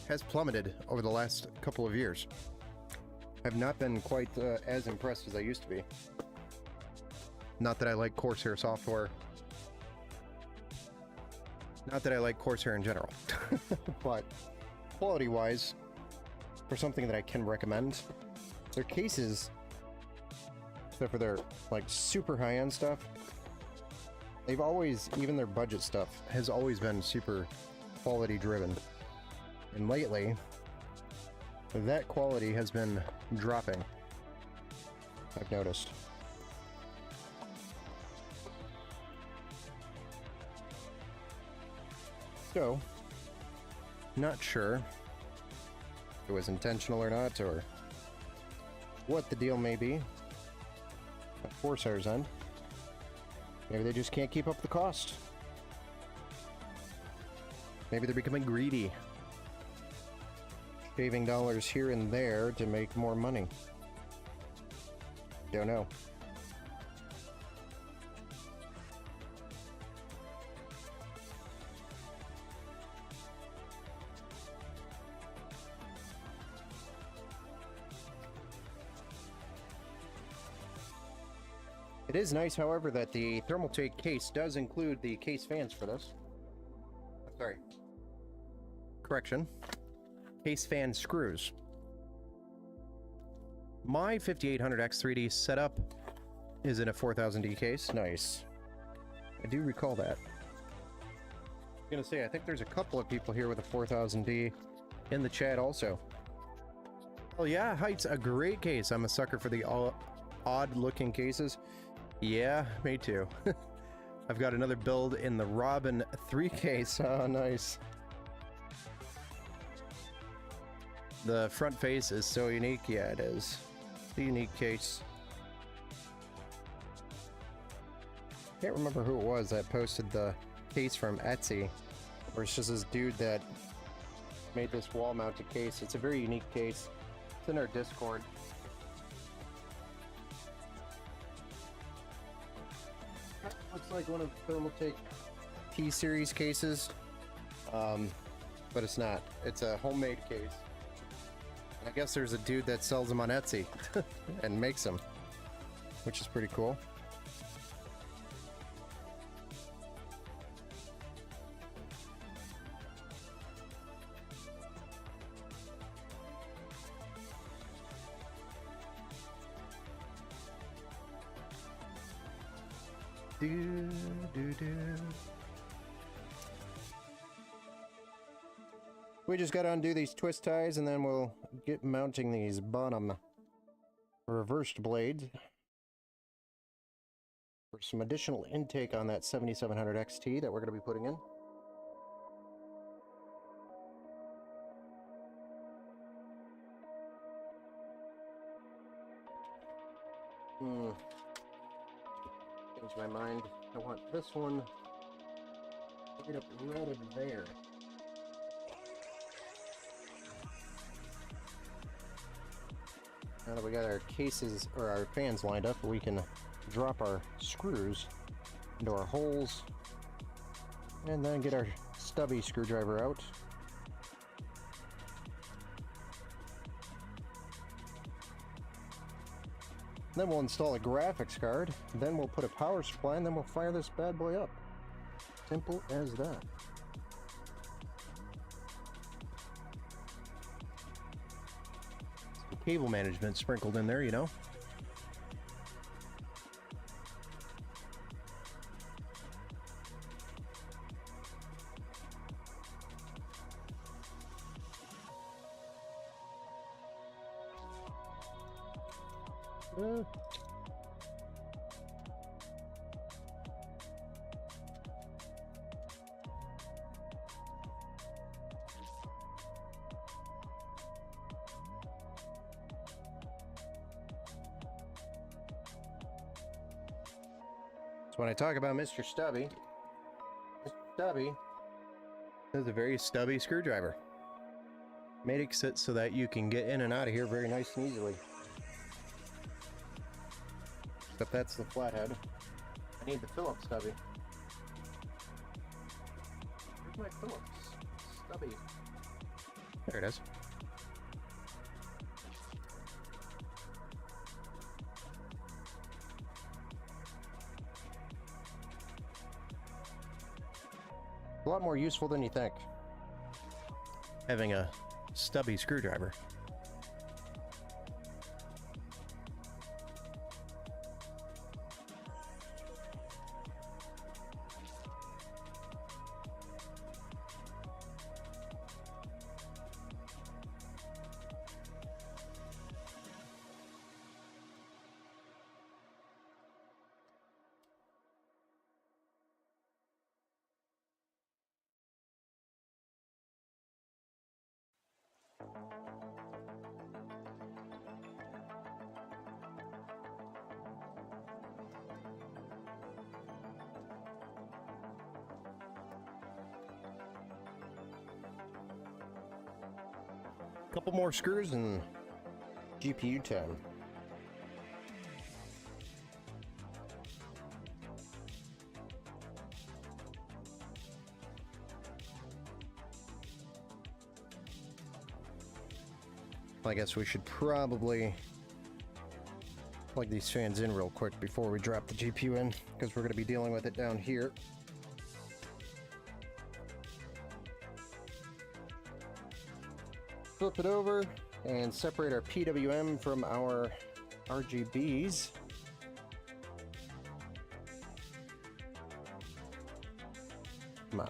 has plummeted over the last couple of years. I've not been quite as impressed as I used to be. Not that I like Corsair software. Not that I like Corsair in general. But quality-wise, for something that I can recommend, their cases, except for their like super high-end stuff, they've always, even their budget stuff, has always been super quality driven. And lately, that quality has been dropping, I've noticed. So, not sure if it was intentional or not, or what the deal may be at Corsair's end. Maybe they just can't keep up the cost. Maybe they're becoming greedy, shaving dollars here and there to make more money. Don't know. It is nice, however, that the Thermaltake case does include the case fans for this. Sorry. Correction. Case fan screws. My 5800X 3D setup is in a 4000D case. Nice. I do recall that. I'm gonna say, I think there's a couple of people here with a 4000D in the chat also. Oh yeah, Height's a great case. I'm a sucker for the odd-looking cases. Yeah, me too. I've got another build in the Robin 3 case. Oh, nice. The front face is so unique. Yeah, it is. It's a unique case. Can't remember who it was that posted the case from Etsy, or it's just this dude that made this wall-mounted case. It's a very unique case. It's in our Discord. Looks like one of Thermaltake T-Series cases, but it's not. It's a homemade case. And I guess there's a dude that sells them on Etsy and makes them, which is pretty cool. We just gotta undo these twist ties and then we'll get mounting these bottom reversed blades for some additional intake on that 7700 XT that we're gonna be putting in. Change my mind. I want this one right up there. Now that we got our cases or our fans lined up, we can drop our screws into our holes and then get our stubby screwdriver out. Then we'll install a graphics card, then we'll put a power supply, and then we'll fire this bad boy up. Simple as that. Some cable management sprinkled in there, you know. So when I talk about Mr. Stubby is a very stubby screwdriver. Made it sit so that you can get in and out of here very nice and easily. Except that's the flathead. I need the Phillips stubby. Where's my Phillips stubby? There it is. A lot more useful than you think, having a stubby screwdriver. Couple more screws and GPU time. I guess we should probably plug these fans in real quick before we drop the GPU in, because we're going to be dealing with it down here. Flip it over and separate our PWM from our RGBs. Come on.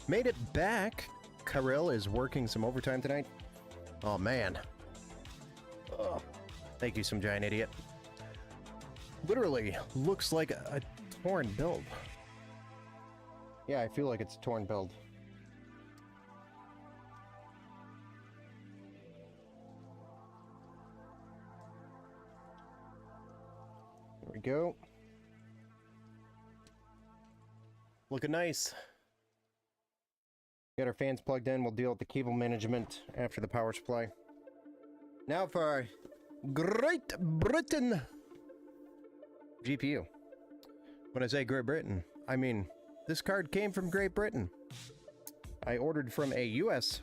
Made it back. Kirill is working some overtime tonight. Oh, man. Oh, thank you, some giant idiot. Literally looks like a torn build. Yeah, I feel like it's a torn build. There we go. Looking nice. Got our fans plugged in. We'll deal with the cable management after the power supply. Now for our Great Britain GPU. When I say Great Britain, I mean this card came from Great Britain. I ordered from a US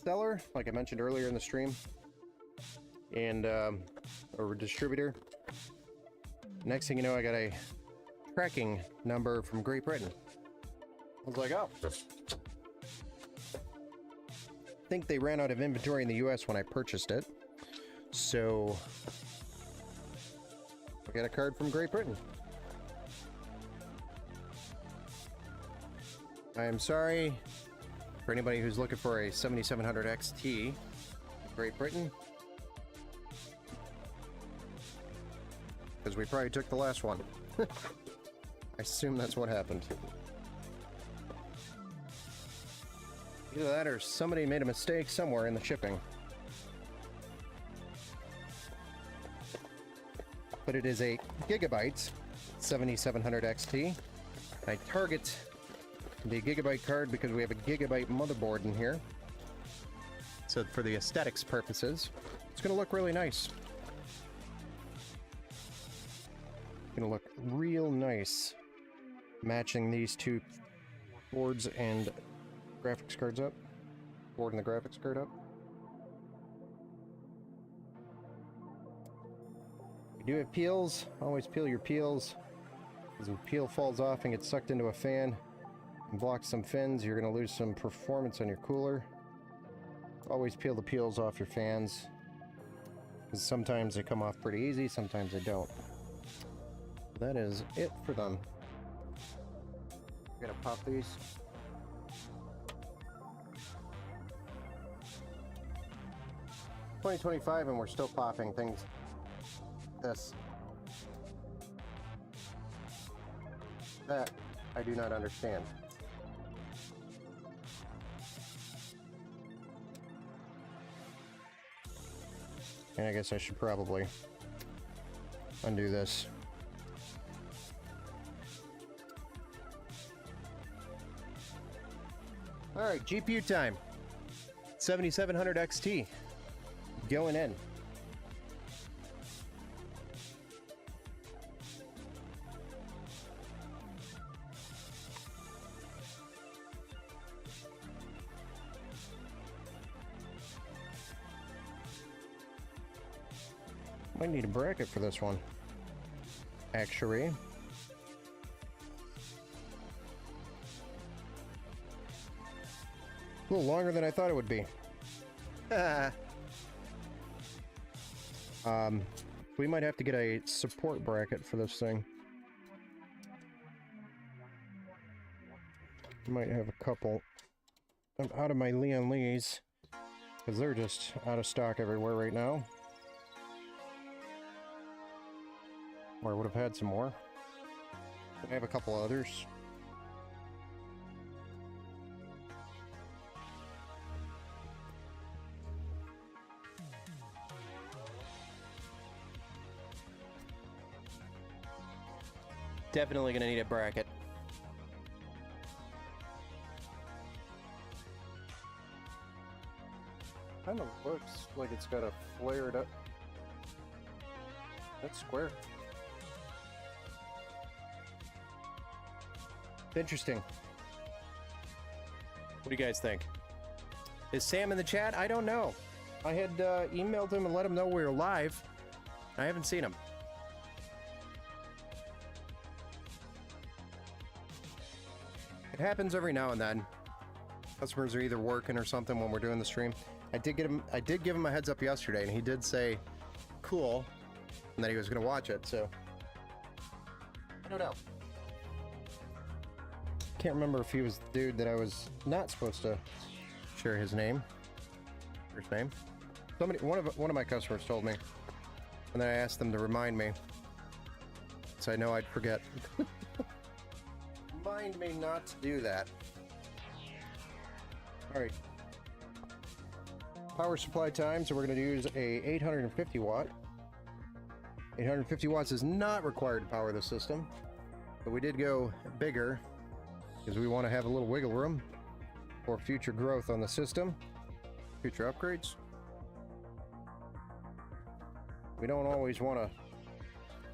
seller, like I mentioned earlier in the stream, and a distributor. Next thing you know, I got a tracking number from Great Britain. I was like, oh. I think they ran out of inventory in the US when I purchased it. So I got a card from Great Britain. I am sorry for anybody who's looking for a 7700 XT Great Britain, because we probably took the last one. I assume that's what happened. Either that or somebody made a mistake somewhere in the shipping. But it is a Gigabyte 7700 XT. I target the Gigabyte card because we have a Gigabyte motherboard in here. So for the aesthetics purposes, it's going to look really nice. It's going to look real nice matching these two boards and graphics cards up. Board and the graphics card up. You do have peels. Always peel your peels. Because when peel falls off and gets sucked into a fan and blocks some fins, you're going to lose some performance on your cooler. Always peel the peels off your fans. Because sometimes they come off pretty easy, sometimes they don't. That is it for them. I'm going to pop these. $2025 and we're still popping things. This. That I do not understand. And I guess I should probably undo this. Alright, GPU time. 7700 XT. Going in. Might need a bracket for this one. Actually. A little longer than I thought it would be. We might have to get a support bracket for this thing. Might have a couple. I'm out of my Leon Lees, because they're just out of stock everywhere right now. Or I would have had some more. I have a couple others. Definitely gonna need a bracket. Kind of looks like it's got a flared up. That's square. Interesting. What do you guys think? Is Sam in the chat? I don't know. I had emailed him and let him know we were live. I haven't seen him. It happens every now and then. Customers are either working or something when we're doing the stream. I did give him a heads up yesterday, and he did say cool, and that he was going to watch it, so I don't know. Can't remember if he was the dude that I was not supposed to share his name. First name. One of my customers told me, and then I asked them to remind me, so I know I'd forget. Remind me not to do that. All right. Power supply time, so we're going to use a 850 watt. 850 watts is not required to power the system, but we did go bigger because we want to have a little wiggle room for future growth on the system, future upgrades. We don't always want to,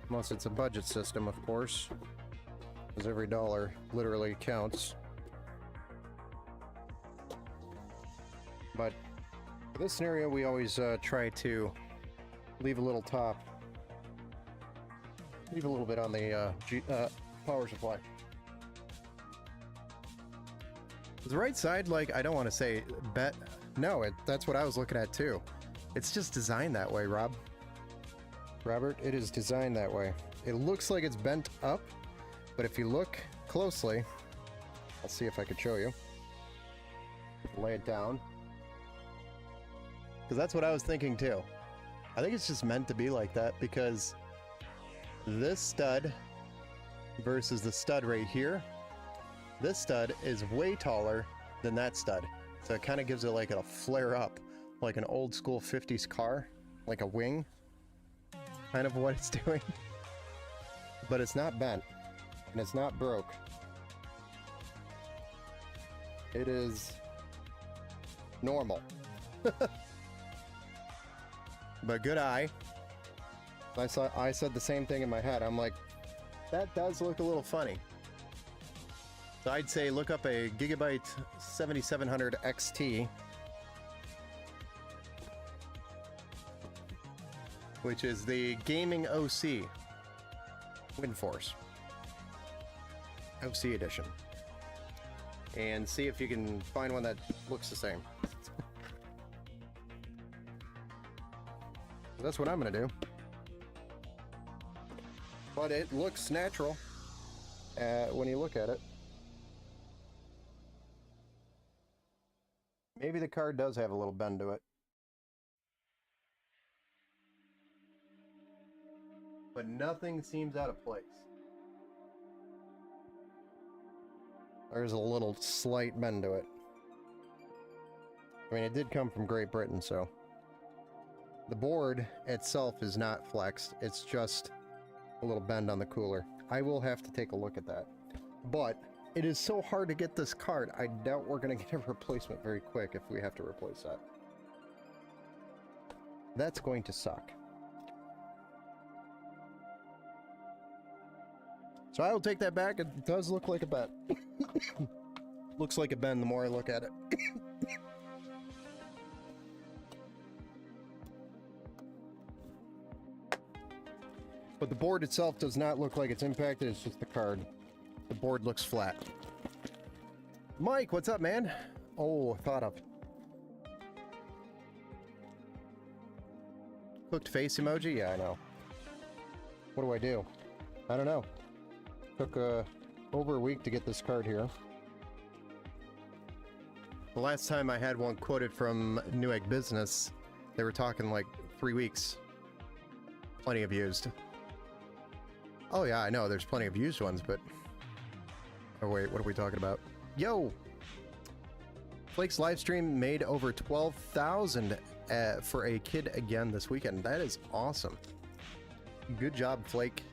unless it's a budget system, of course, because every dollar literally counts. But for this scenario, we always try to leave a little bit on the power supply. Is the right side, like, I don't want to say bet. No, that's what I was looking at too. It's just designed that way, Robert, it is designed that way. It looks like it's bent up, but if you look closely, I'll see if I could show you. Lay it down. Because that's what I was thinking too. I think it's just meant to be like that because this stud versus the stud right here, this stud is way taller than that stud. So it kind of gives it like a flare up, like an old school 50s car, like a wing, kind of what it's doing. But it's not bent and it's not broke. It is normal. But good eye. I said the same thing in my head. I'm like, that does look a little funny. So I'd say look up a Gigabyte 7700 XT, which is the gaming OC WindForce OC edition, and see if you can find one that looks the same. That's what I'm gonna do. But it looks natural when you look at it. Maybe the card does have a little bend to it. But nothing seems out of place. There's a little slight bend to it. I mean, it did come from Great Britain, so. The board itself is not flexed. It's just a little bend on the cooler. I will have to take a look at that. But it is so hard to get this card, I doubt we're going to get a replacement very quick if we have to replace that. That's going to suck. So I will take that back. It does look like a bend. Looks like a bend the more I look at it. But the board itself does not look like it's impacted, it's just the card. The board looks flat. Mike, what's up, man? Oh, thought of. Cooked face emoji? Yeah, I know. What do I do? I don't know. Took over a week to get this card here. The last time I had one quoted from Newegg Business, they were talking like 3 weeks. Plenty of used. Oh yeah, I know, there's plenty of used ones, but... Oh wait, what are we talking about? Yo! Flake's live stream made over 12,000 for a kid again this weekend. That is awesome. Good job, Flake.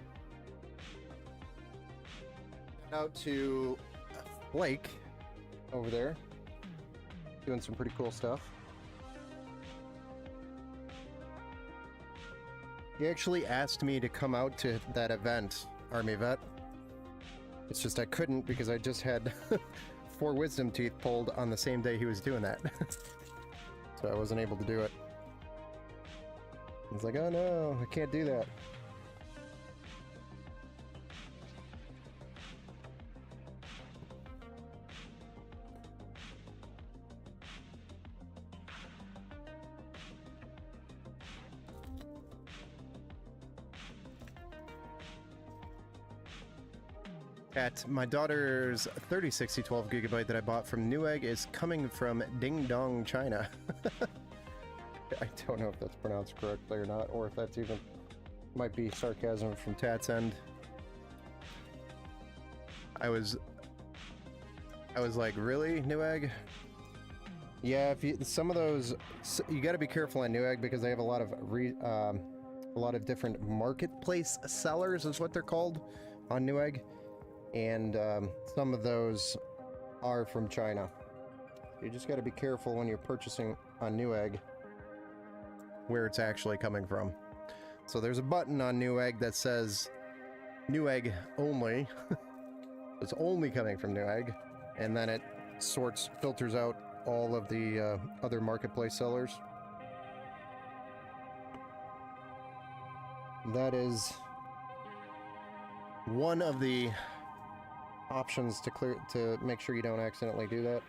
Out to Flake over there. Doing some pretty cool stuff. He actually asked me to come out to that event, Army Vet. It's just I couldn't because I just had 4 wisdom teeth pulled on the same day he was doing that. So I wasn't able to do it. I was like, oh no, I can't do that. My daughter's 3060 12GB that I bought from Newegg is coming from Ding Dong, China. I don't know if that's pronounced correctly or not, or if that's even... might be sarcasm from Tat's end. I was like, really, Newegg? Yeah, if you, some of those... You gotta be careful on Newegg because they have a lot of different marketplace sellers, is what they're called, on Newegg. And some of those are from China. You just got to be careful when you're purchasing on Newegg where it's actually coming from. So there's a button on Newegg that says Newegg only. It's only coming from Newegg, and then it filters out all of the other marketplace sellers. That is one of the options to make sure you don't accidentally do that.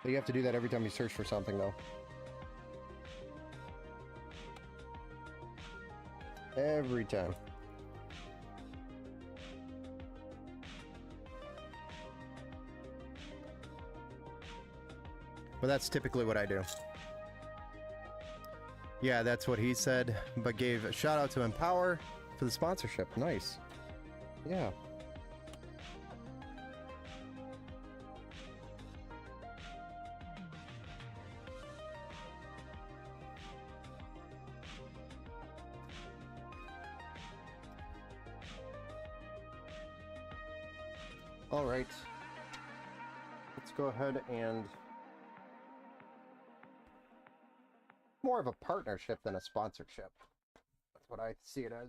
But you have to do that every time you search for something, though. Every time. But that's typically what I do. Yeah, that's what he said, but gave a shout out to Empower for the sponsorship. Nice. Yeah. All right, let's go ahead and more of a partnership than a sponsorship. That's what I see it as.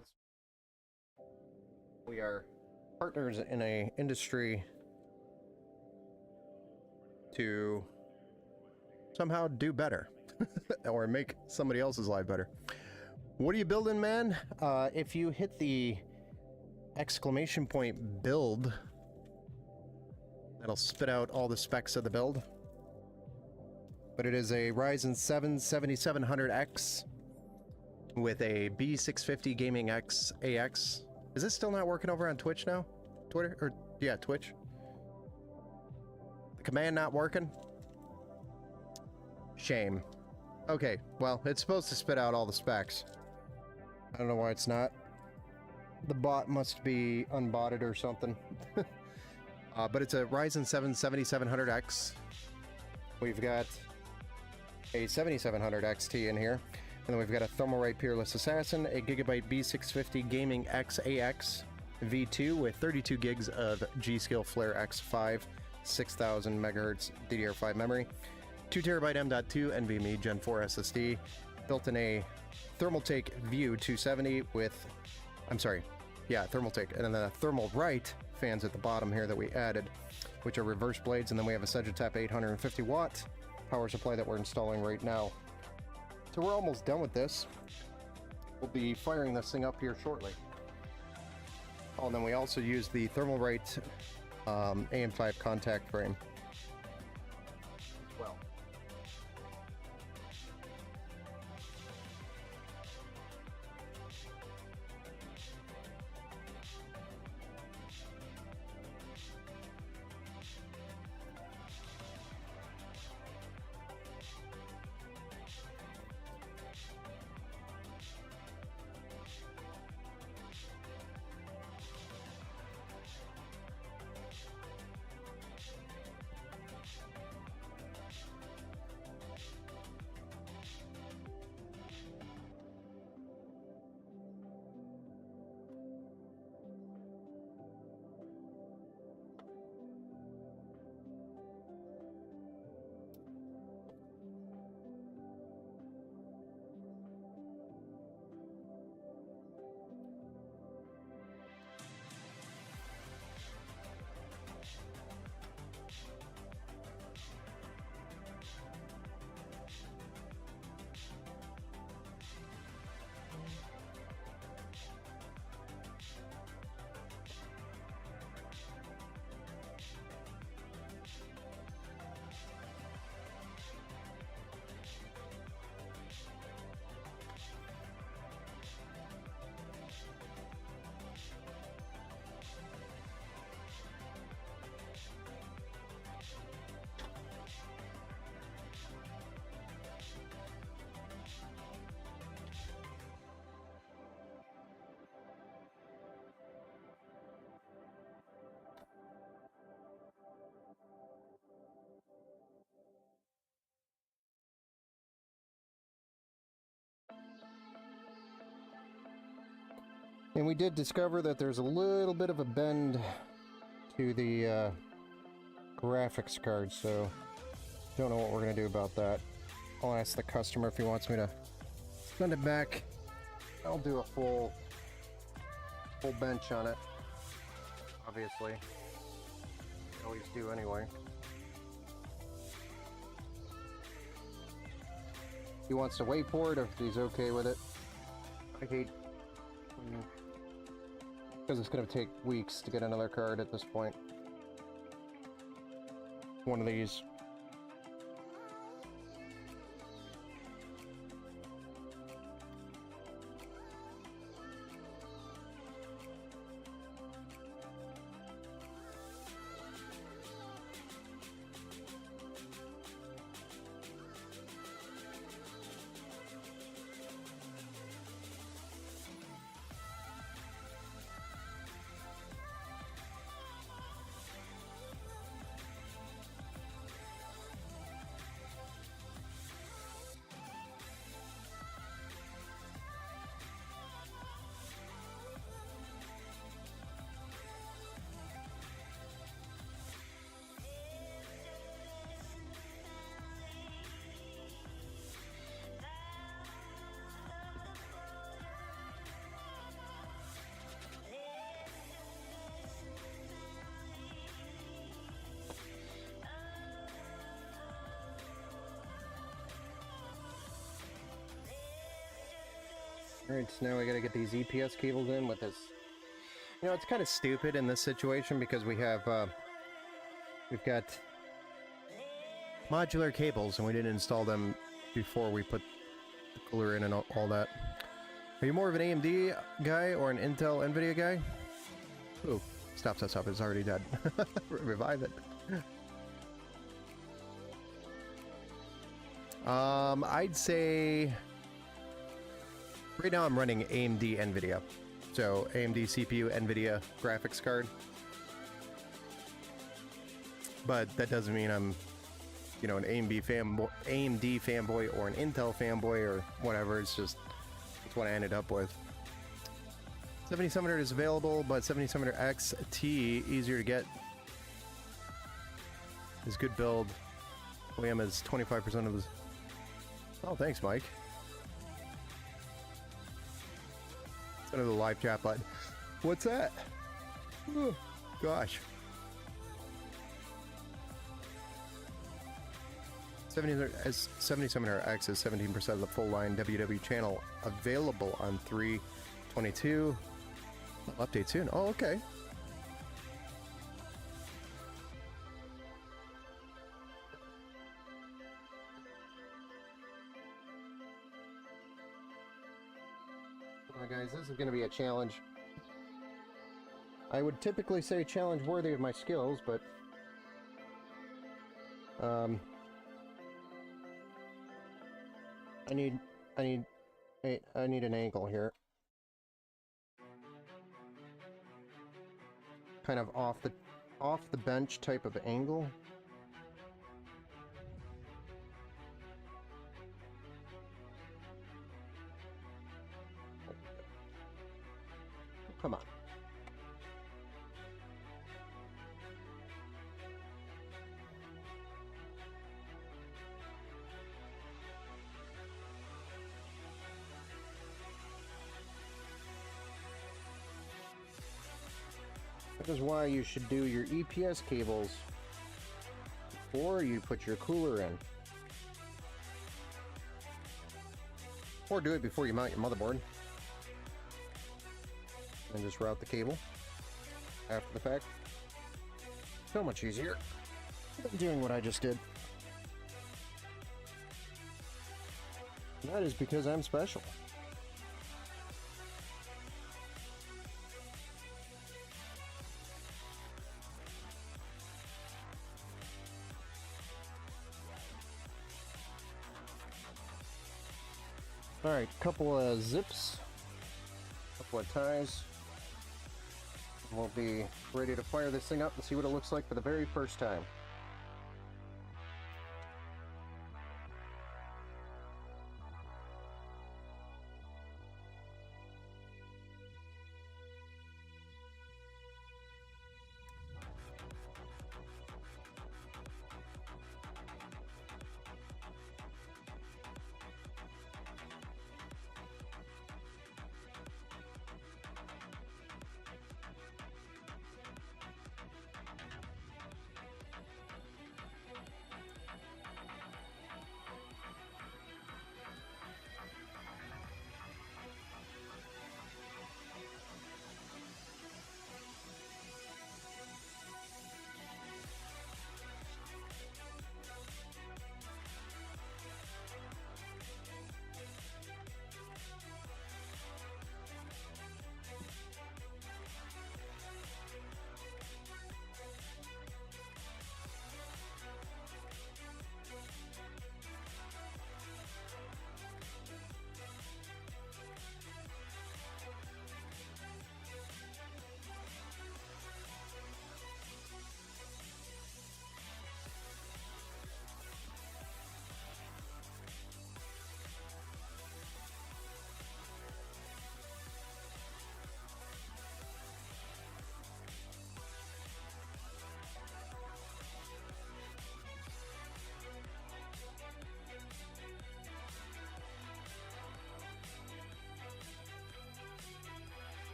We are partners in a industry to somehow do better or make somebody else's life better. What are you building, man? If you hit the exclamation point build, that'll spit out all the specs of the build. But it is a Ryzen 7 7700X with a B650 Gaming X AX. Is this still not working over on Twitch now? Twitter? Or, yeah, Twitch. The command not working? Shame. Okay, well, it's supposed to spit out all the specs. I don't know why it's not. The bot must be unbotted or something. But it's a Ryzen 7 7700X. We've got a 7700 XT in here. And then we've got a Thermalright Peerless Assassin, a Gigabyte B650 Gaming X AX V2 with 32 gigs of G.Skill Flare X5, 6000 megahertz DDR5 memory, 2TB M.2 NVMe Gen 4 SSD, built in a Thermaltake View 270 with, Thermaltake, and then a Thermalright fans at the bottom here that we added, which are reverse blades, and then we have a Segitap 850 watt power supply that we're installing right now. So we're almost done with this. We'll be firing this thing up here shortly. Oh, and then we also use the Thermalright AM5 contact frame. Well. And we did discover that there's a little bit of a bend to the graphics card, so don't know what we're going to do about that. I'll ask the customer if he wants me to send it back. I'll do a full bench on it, obviously. Always do anyway. He wants to wait for it, or if he's okay with it. I hate... because it's going to take weeks to get another card at this point. One of these. Alright, so now we gotta get these EPS cables in with this. You know, it's kind of stupid in this situation because we have, we've got modular cables and we didn't install them before we put the cooler in and all that. Are you more of an AMD guy or an Intel NVIDIA guy? Ooh, stop, it's already dead. Revive it. I'd say... right now I'm running AMD NVIDIA. So AMD CPU, NVIDIA graphics card. But that doesn't mean I'm, you know, an AMD fanboy or an Intel fanboy or whatever. It's just, it's what I ended up with. 7700 is available, but 7700 XT, easier to get. Is good build. OEM is 25% of this. Oh, thanks, Mike. Under the live chat button. What's that? Oh, gosh. 7700X is 17% of the full line WW channel available on 322. Update soon. Oh, okay. Well, guys, this is going to be a challenge. I would typically say challenge worthy of my skills, but I need an angle here. Kind of off the bench type of angle. Come on. That is why you should do your EPS cables before you put your cooler in. Or do it before you mount your motherboard. And just route the cable after the fact. So much easier than doing what I just did. And that is because I'm special. Alright, couple of zips, couple of ties. We'll be ready to fire this thing up and see what it looks like for the very first time.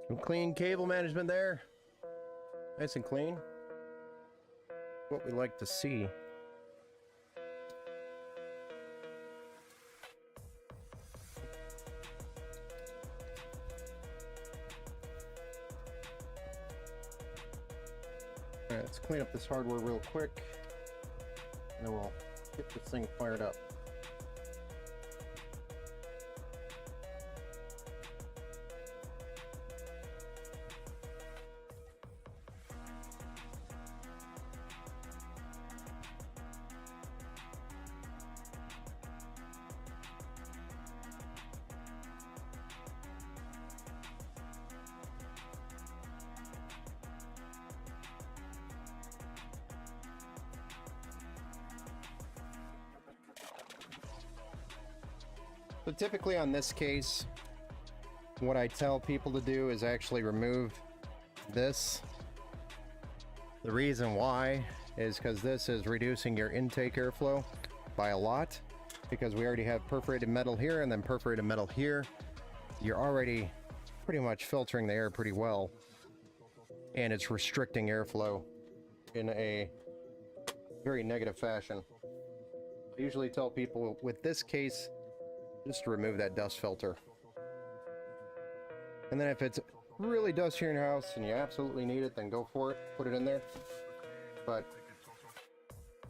Some clean cable management there. Nice and clean. What we like to see. Alright, let's clean up this hardware real quick. And then we'll get this thing fired up. So typically on this case, what I tell people to do is actually remove this The reason why is because this is reducing your intake airflow by a lot, because we already have perforated metal here and then perforated metal here. You're already pretty much filtering the air pretty well, and it's restricting airflow in a very negative fashion. I usually tell people with this case, just to remove that dust filter. And then if it's really dusty in your house and you absolutely need it, then go for it, put it in there. But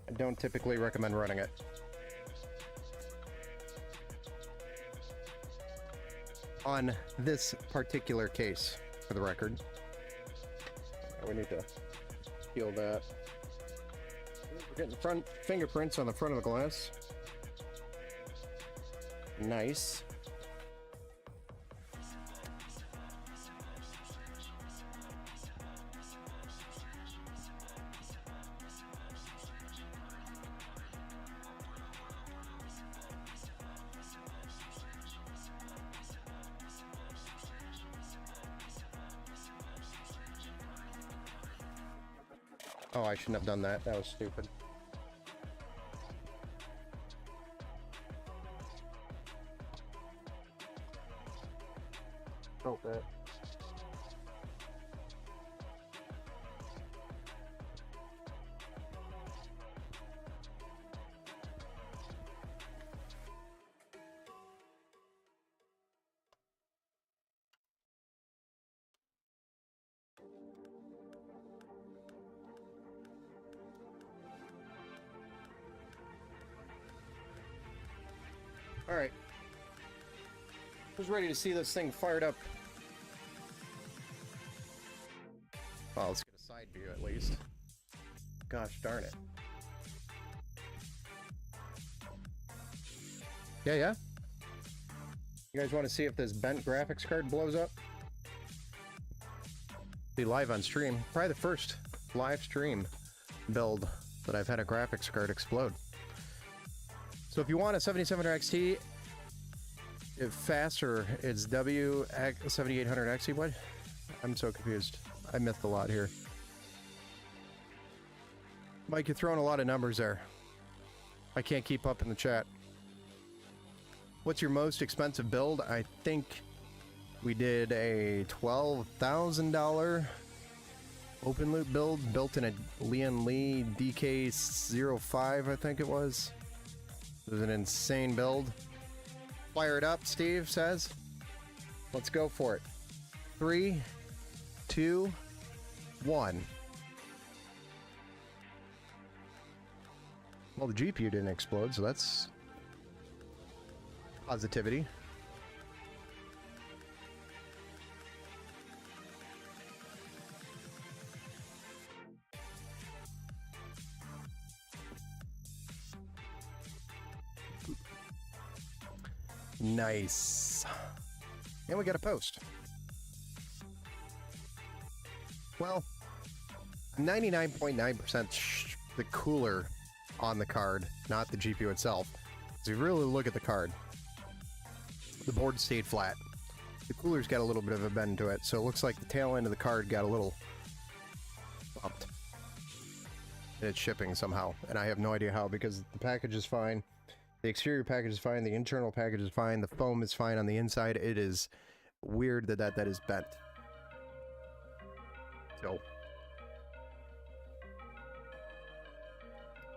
I don't typically recommend running it. On this particular case, for the record. We need to peel that. We're getting front fingerprints on the front of the glass. Nice. Oh, I shouldn't have done that. That was stupid. Oh, that. All right. Who's ready to see this thing fired up? Well, let's get a side view at least. Gosh darn it. Yeah? You guys want to see if this bent graphics card blows up? Be live on stream. Probably the first live stream build that I've had a graphics card explode. So if you want a 7700 XT, if faster, it's W7800 XT. What? I'm so confused. I missed a lot here. Mike, you're throwing a lot of numbers there. I can't keep up in the chat. What's your most expensive build? I think we did a $12,000 open loop build built in a Lian Li DK05, I think it was. It was an insane build. Fire it up, Steve says. Let's go for it. 3, 2, 1. Well, the GPU didn't explode, so that's positivity. Nice. And we got a post. Well, 99.9% the cooler on the card, not the GPU itself. So if you really look at the card, the board stayed flat. The cooler's got a little bit of a bend to it, so it looks like the tail end of the card got a little bumped. And it's shipping somehow, and I have no idea how, because the package is fine. The exterior package is fine, the internal package is fine, the foam is fine on the inside. It is weird that is bent. So,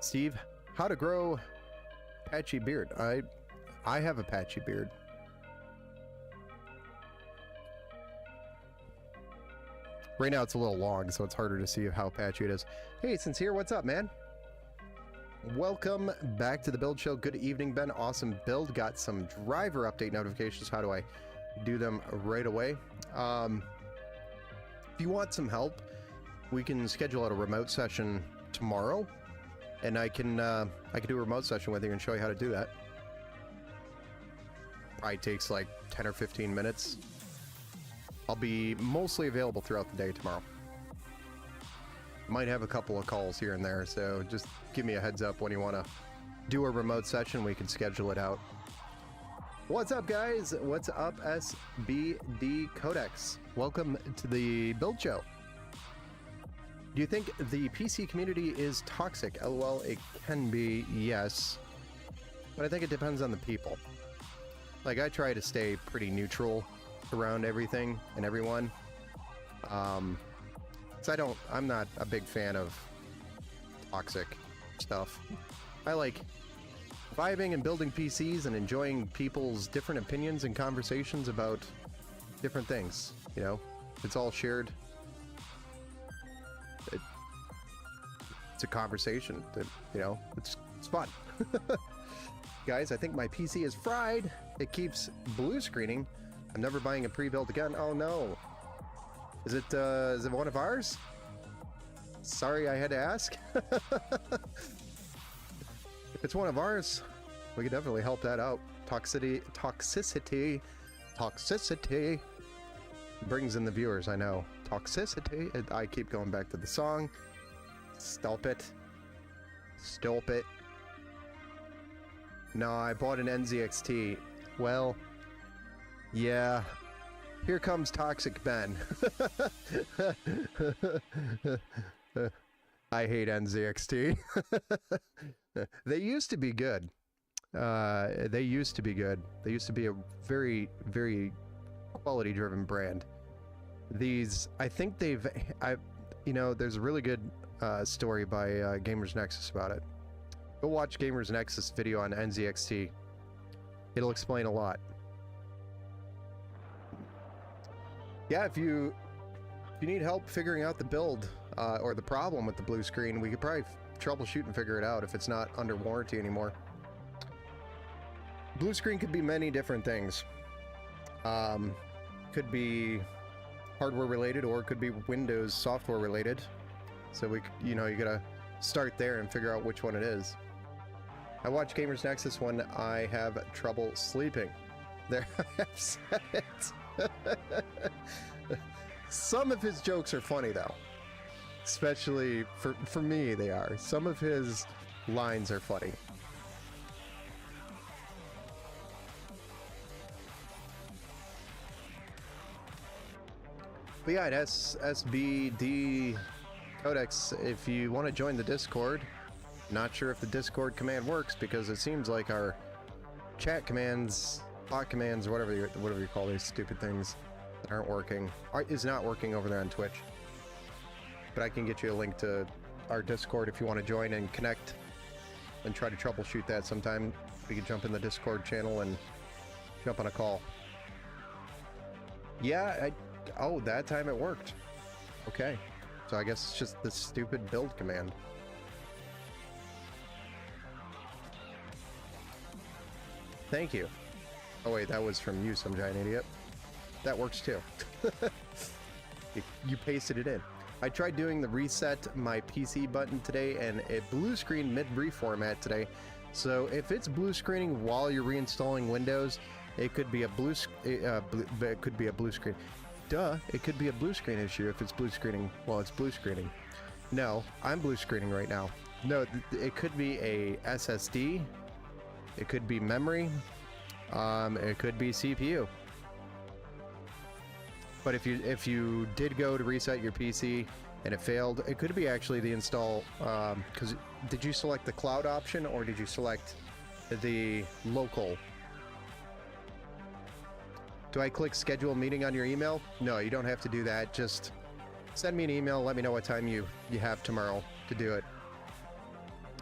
Steve, how to grow patchy beard? I have a patchy beard. Right now it's a little long, so it's harder to see how patchy it is. Hey, Sincere, what's up, man? Welcome back to the Build Show. Good evening, Ben. Awesome build. Got some driver update notifications. How do I do them right away? If you want some help, we can schedule out a remote session tomorrow, and I can do a remote session with you and show you how to do that. Probably takes like 10 or 15 minutes. I'll be mostly available throughout the day tomorrow. Might have a couple of calls here and there, so just give me a heads up when you want to do a remote session. We can schedule it out. What's up, guys? What's up, SBD Codex? Welcome to the Build Show. Do you think the PC community is toxic? LOL, it can be, yes. But I think it depends on the people. Like, I try to stay pretty neutral around everything and everyone. So I'm not a big fan of toxic stuff. I like vibing and building PCs and enjoying people's different opinions and conversations about different things, you know? It's all shared. It's a conversation that, you know, it's fun. Guys, I think my PC is fried. It keeps blue screening. I'm never buying a pre-built again. Oh no. Is it one of ours? Sorry, I had to ask. If it's one of ours, we could definitely help that out. Toxicity brings in the viewers, I know. Toxicity. I keep going back to the song. Stop it. No, I bought an NZXT. Well, yeah. Here comes Toxic Ben. I hate NZXT. They used to be good. They used to be good. They used to be a very, very quality-driven brand. These, I think you know, there's a really good story by Gamers Nexus about it. Go watch Gamers Nexus video on NZXT. It'll explain a lot. Yeah, if you need help figuring out the build or the problem with the blue screen, we could probably troubleshoot and figure it out if it's not under warranty anymore. Blue screen could be many different things. Could be hardware related, or it could be Windows software related. So you gotta start there and figure out which one it is. I watch Gamers Nexus when I have trouble sleeping. There, I have said it. Some of his jokes are funny though. Especially for me, they are. Some of his lines are funny. But yeah, it's SBD Codex. If you want to join the Discord, not sure if the Discord command works because it seems like our chat commands, bot commands, or whatever you call these stupid things that aren't working, is not working over there on Twitch. But I can get you a link to our Discord if you want to join and connect and try to troubleshoot that sometime. We can jump in the Discord channel and jump on a call. Yeah, oh, that time it worked. Okay. So I guess it's just the stupid build command. Thank you. Oh wait, that was from you, some giant idiot. That works too. You pasted it in. I tried doing the reset my PC button today and it blue screen mid reformat today. So if it's blue screening while you're reinstalling Windows, it could be a blue screen. Duh, it could be a blue screen issue if it's blue screening while it's blue screening. No, I'm blue screening right now. No, it could be a SSD. It could be memory. It could be CPU. But if you did go to reset your PC and it failed, it could be actually the install. Because did you select the cloud option or did you select the local? Do I click schedule meeting on your email? No, you don't have to do that. Just send me an email. Let me know what time you have tomorrow to do it,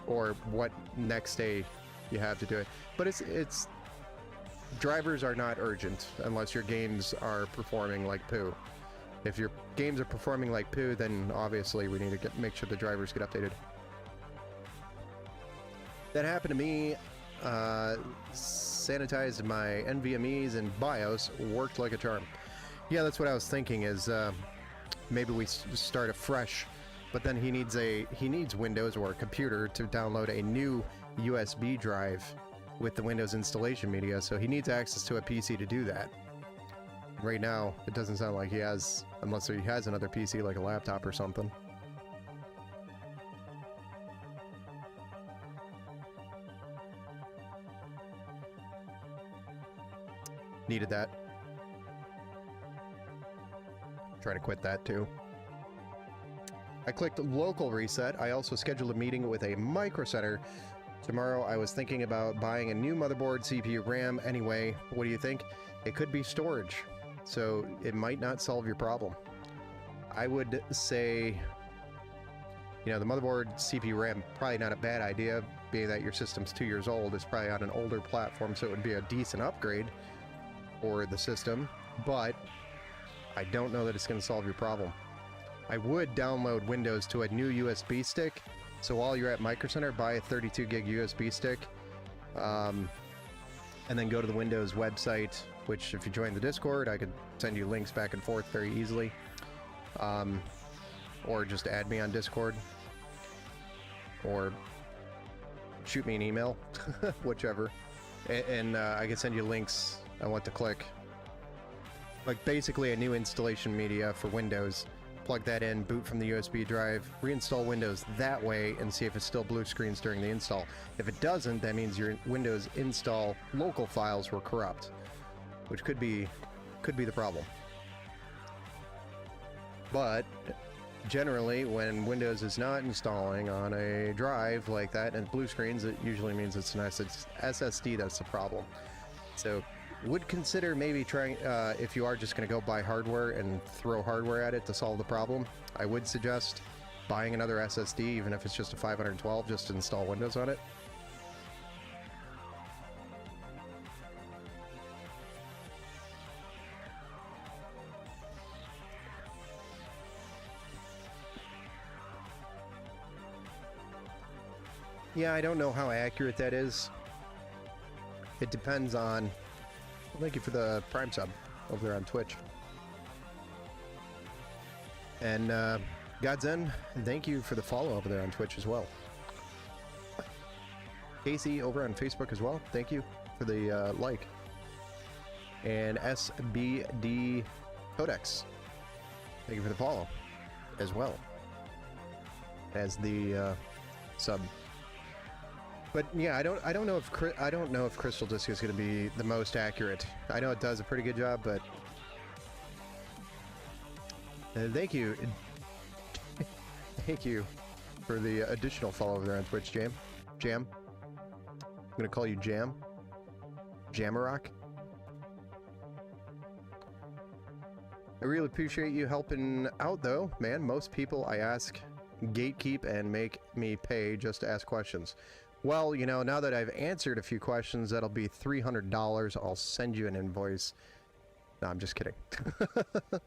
or what next day you have to do it. But it's drivers are not urgent unless your games are performing like poo. If your games are performing like poo, then obviously we need to make sure the drivers get updated. That happened to me. Sanitized my NVMEs and BIOS, worked like a charm. Yeah, that's what I was thinking is maybe we start afresh, but then he needs Windows or a computer to download a new USB drive with the Windows installation media, so he needs access to a PC to do that. Right now, it doesn't sound like he has, unless he has another PC like a laptop or something. Needed that. Trying to quit that too. I clicked local reset. I also scheduled a meeting with a Micro Center tomorrow. I was thinking about buying a new motherboard, CPU, RAM. Anyway, what do you think? It could be storage, so it might not solve your problem. I would say, you know, the motherboard, CPU, RAM, probably not a bad idea, being that your system's 2 years old. It's probably on an older platform, so it would be a decent upgrade for the system, but I don't know that it's going to solve your problem. I would download Windows to a new USB stick, so while you're at Micro Center, buy a 32 gig USB stick, and then go to the Windows website, which if you join the Discord, I could send you links back and forth very easily, or just add me on Discord, or shoot me an email, whichever, and I can send you links on what to click. Like basically a new installation media for Windows. Plug that in, boot from the USB drive, reinstall Windows that way, and see if it still blue screens during the install. If it doesn't, that means your Windows install local files were corrupt, which could be the problem. But generally, when Windows is not installing on a drive like that and blue screens, it usually means it's an SSD that's the problem. So would consider maybe trying, if you are just going to go buy hardware and throw hardware at it to solve the problem, I would suggest buying another SSD, even if it's just a 512, just to install Windows on it. Yeah, I don't know how accurate that is. It depends on... Thank you for the Prime sub over there on Twitch. And Godzen, thank you for the follow over there on Twitch as well. Casey over on Facebook as well, thank you for the like. And SBD Codex, thank you for the follow as well as the sub. But yeah, I don't know if Crystal Disk is going to be the most accurate. I know it does a pretty good job, but thank you, thank you for the additional follow over there on Twitch, Jam. I'm going to call you Jam. Jamarock. I really appreciate you helping out, though, man. Most people I ask gatekeep and make me pay just to ask questions. Well, you know, now that I've answered a few questions, that'll be $300. I'll send you an invoice. No, I'm just kidding. It's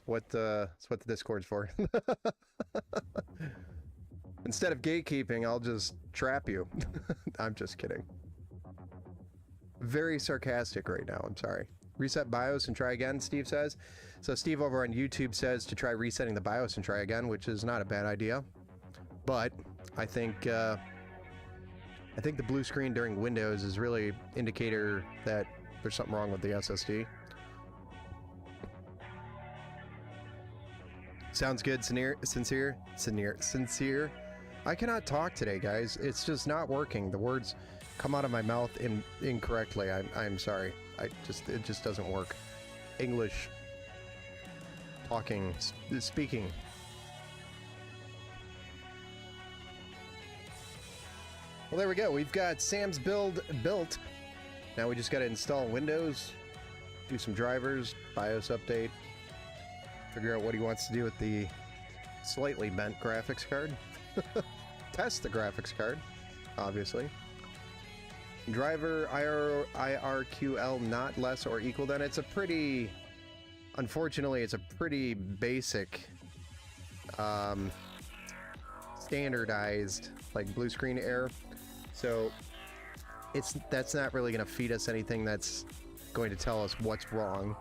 what the Discord's for. Instead of gatekeeping, I'll just trap you. I'm just kidding. Very sarcastic right now, I'm sorry. Reset BIOS and try again, Steve says. So Steve over on YouTube says to try resetting the BIOS and try again, which is not a bad idea. But I think the blue screen during Windows is really indicator that there's something wrong with the SSD. Sounds good, sincere. I cannot talk today, guys. It's just not working. The words come out of my mouth incorrectly. I'm sorry. It just doesn't work. English, talking, speaking. Well, there we go. We've got Sam's build built. Now we just got to install Windows, do some drivers, BIOS update, figure out what he wants to do with the slightly bent graphics card. Test the graphics card, obviously. Driver IRQL not less or equal than. It's a pretty, unfortunately, it's a pretty basic, standardized, like blue screen error. So that's not really going to feed us anything that's going to tell us what's wrong.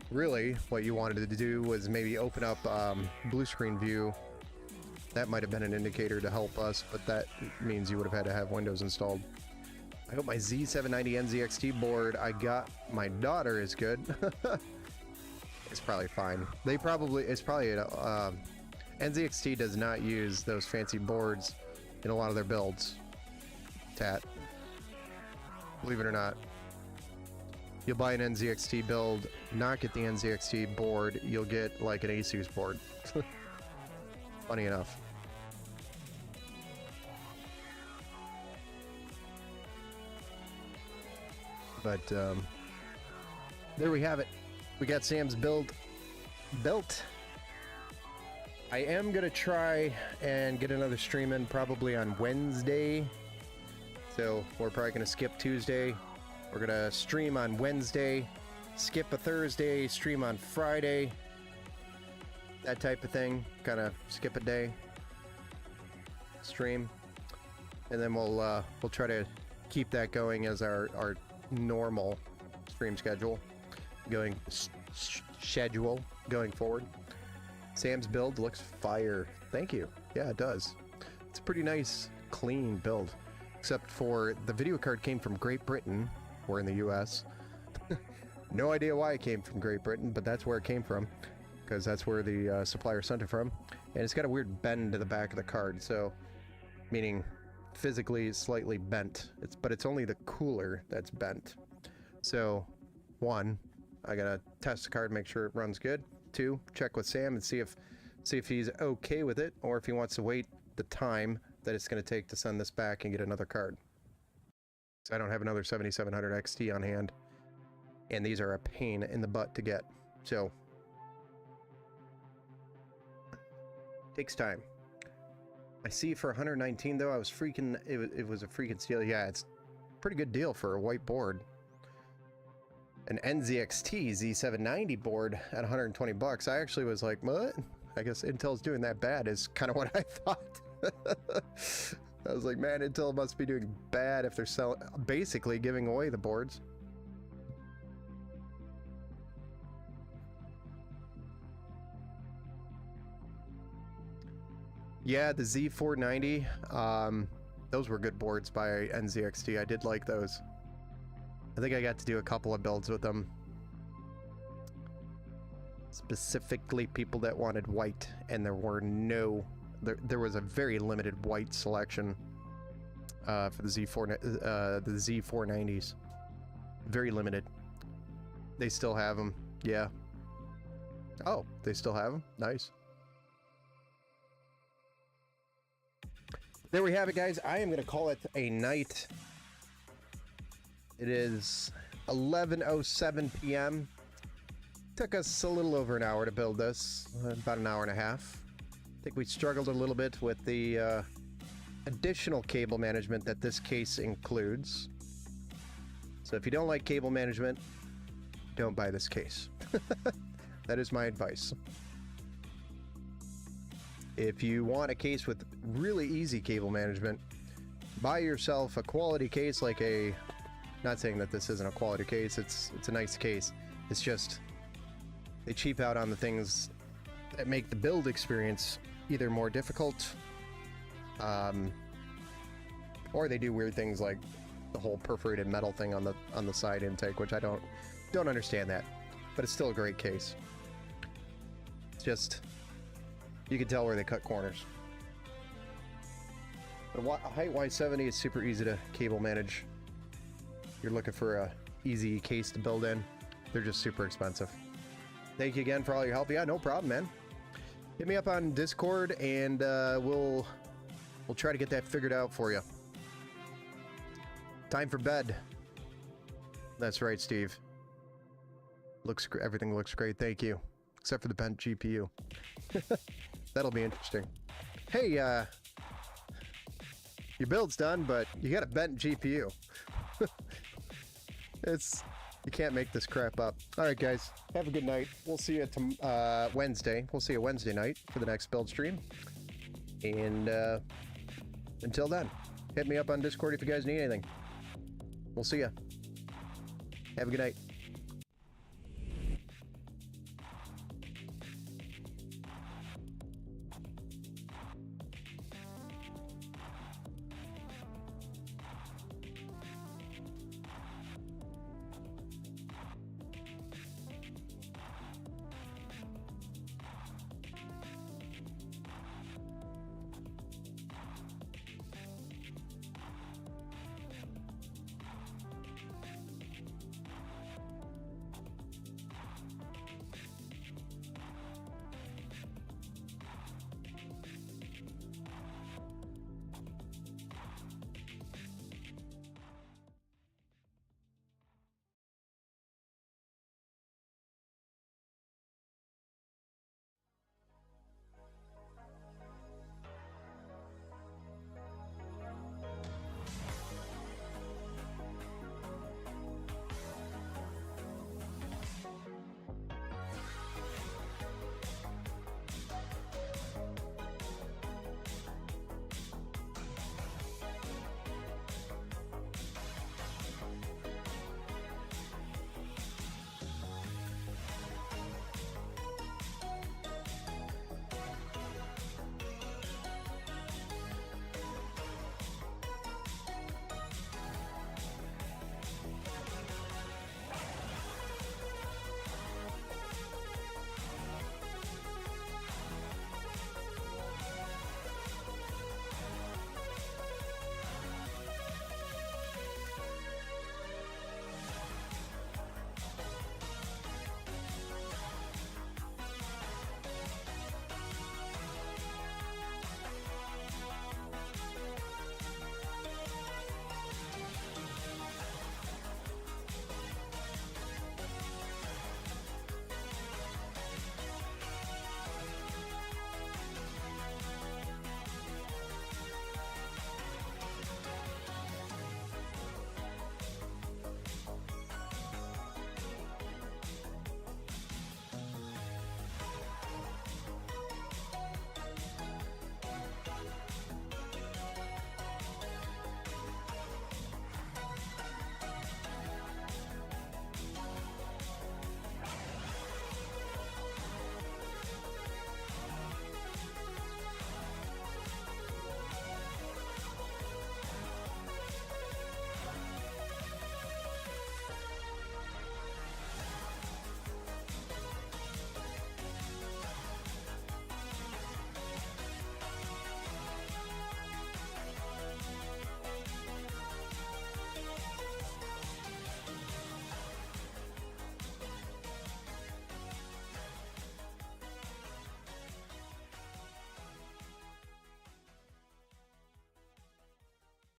Really, what you wanted to do was maybe open up blue screen view. That might have been an indicator to help us, but that means you would have had to have Windows installed. I hope my Z790 NZXT board I got my daughter is good. It's probably fine. NZXT does not use those fancy boards in a lot of their builds. Tat. Believe it or not. You'll buy an NZXT build, not get the NZXT board, you'll get like an Asus board. Funny enough. But there we have it. We got Sam's build built. I am gonna try and get another stream in probably on Wednesday. So we're probably gonna skip Tuesday. We're gonna stream on Wednesday, skip a Thursday, stream on Friday. That type of thing. Kind of skip a day. Stream. And then we'll try to keep that going as our normal stream schedule going forward. Sam's build looks fire. Thank you. Yeah, it does. It's a pretty nice, clean build. Except for the video card came from Great Britain. We're in the US. No idea why it came from Great Britain, but that's where it came from. Because that's where the supplier sent it from. And it's got a weird bend to the back of the card, so... meaning physically slightly bent. But it's only the cooler that's bent. So, 1, I gotta test the card, make sure it runs good. 2, check with Sam and see if he's okay with it, or if he wants to wait the time that it's gonna take to send this back and get another card. So I don't have another 7700 XT on hand, and these are a pain in the butt to get. So, takes time. I see for 119 though, I was freaking, it was a freaking steal. Yeah, it's a pretty good deal for a white board. An NZXT Z790 board at 120 bucks. I actually was like, what? I guess Intel's doing that bad is kind of what I thought. I was like, man, Intel must be doing bad if they're selling, basically giving away the boards. Yeah, the Z490, those were good boards by NZXT. I did like those. I think I got to do a couple of builds with them. Specifically people that wanted white, and there were no... There was a very limited white selection for the Z490s. Very limited. They still have them, yeah. Oh, they still have them? Nice. There we have it, guys. I am going to call it a night. It is 11:07 p.m. Took us a little over an hour to build this, about an hour and a half. I think we struggled a little bit with the additional cable management that this case includes. So if you don't like cable management, don't buy this case. That is my advice. If you want a case with really easy cable management, buy yourself a quality case like a... Not saying that this isn't a quality case, it's a nice case. It's just they cheap out on the things that make the build experience either more difficult, or they do weird things like the whole perforated metal thing on the side intake, which I don't understand that, but it's still a great case. It's just, you can tell where they cut corners. But a height Y70 is super easy to cable manage. You're looking for a easy case to build in. They're just super expensive. Thank you again for all your help. Yeah, no problem, man. Hit me up on Discord, and we'll try to get that figured out for you. Time for bed. That's right, Steve. Everything looks great. Thank you, except for the bent GPU. That'll be interesting. Hey, your build's done, but you got a bent GPU. You can't make this crap up. All right, guys, have a good night. We'll see you Wednesday. We'll see you Wednesday night for the next build stream. And until then, hit me up on Discord if you guys need anything. We'll see ya. Have a good night.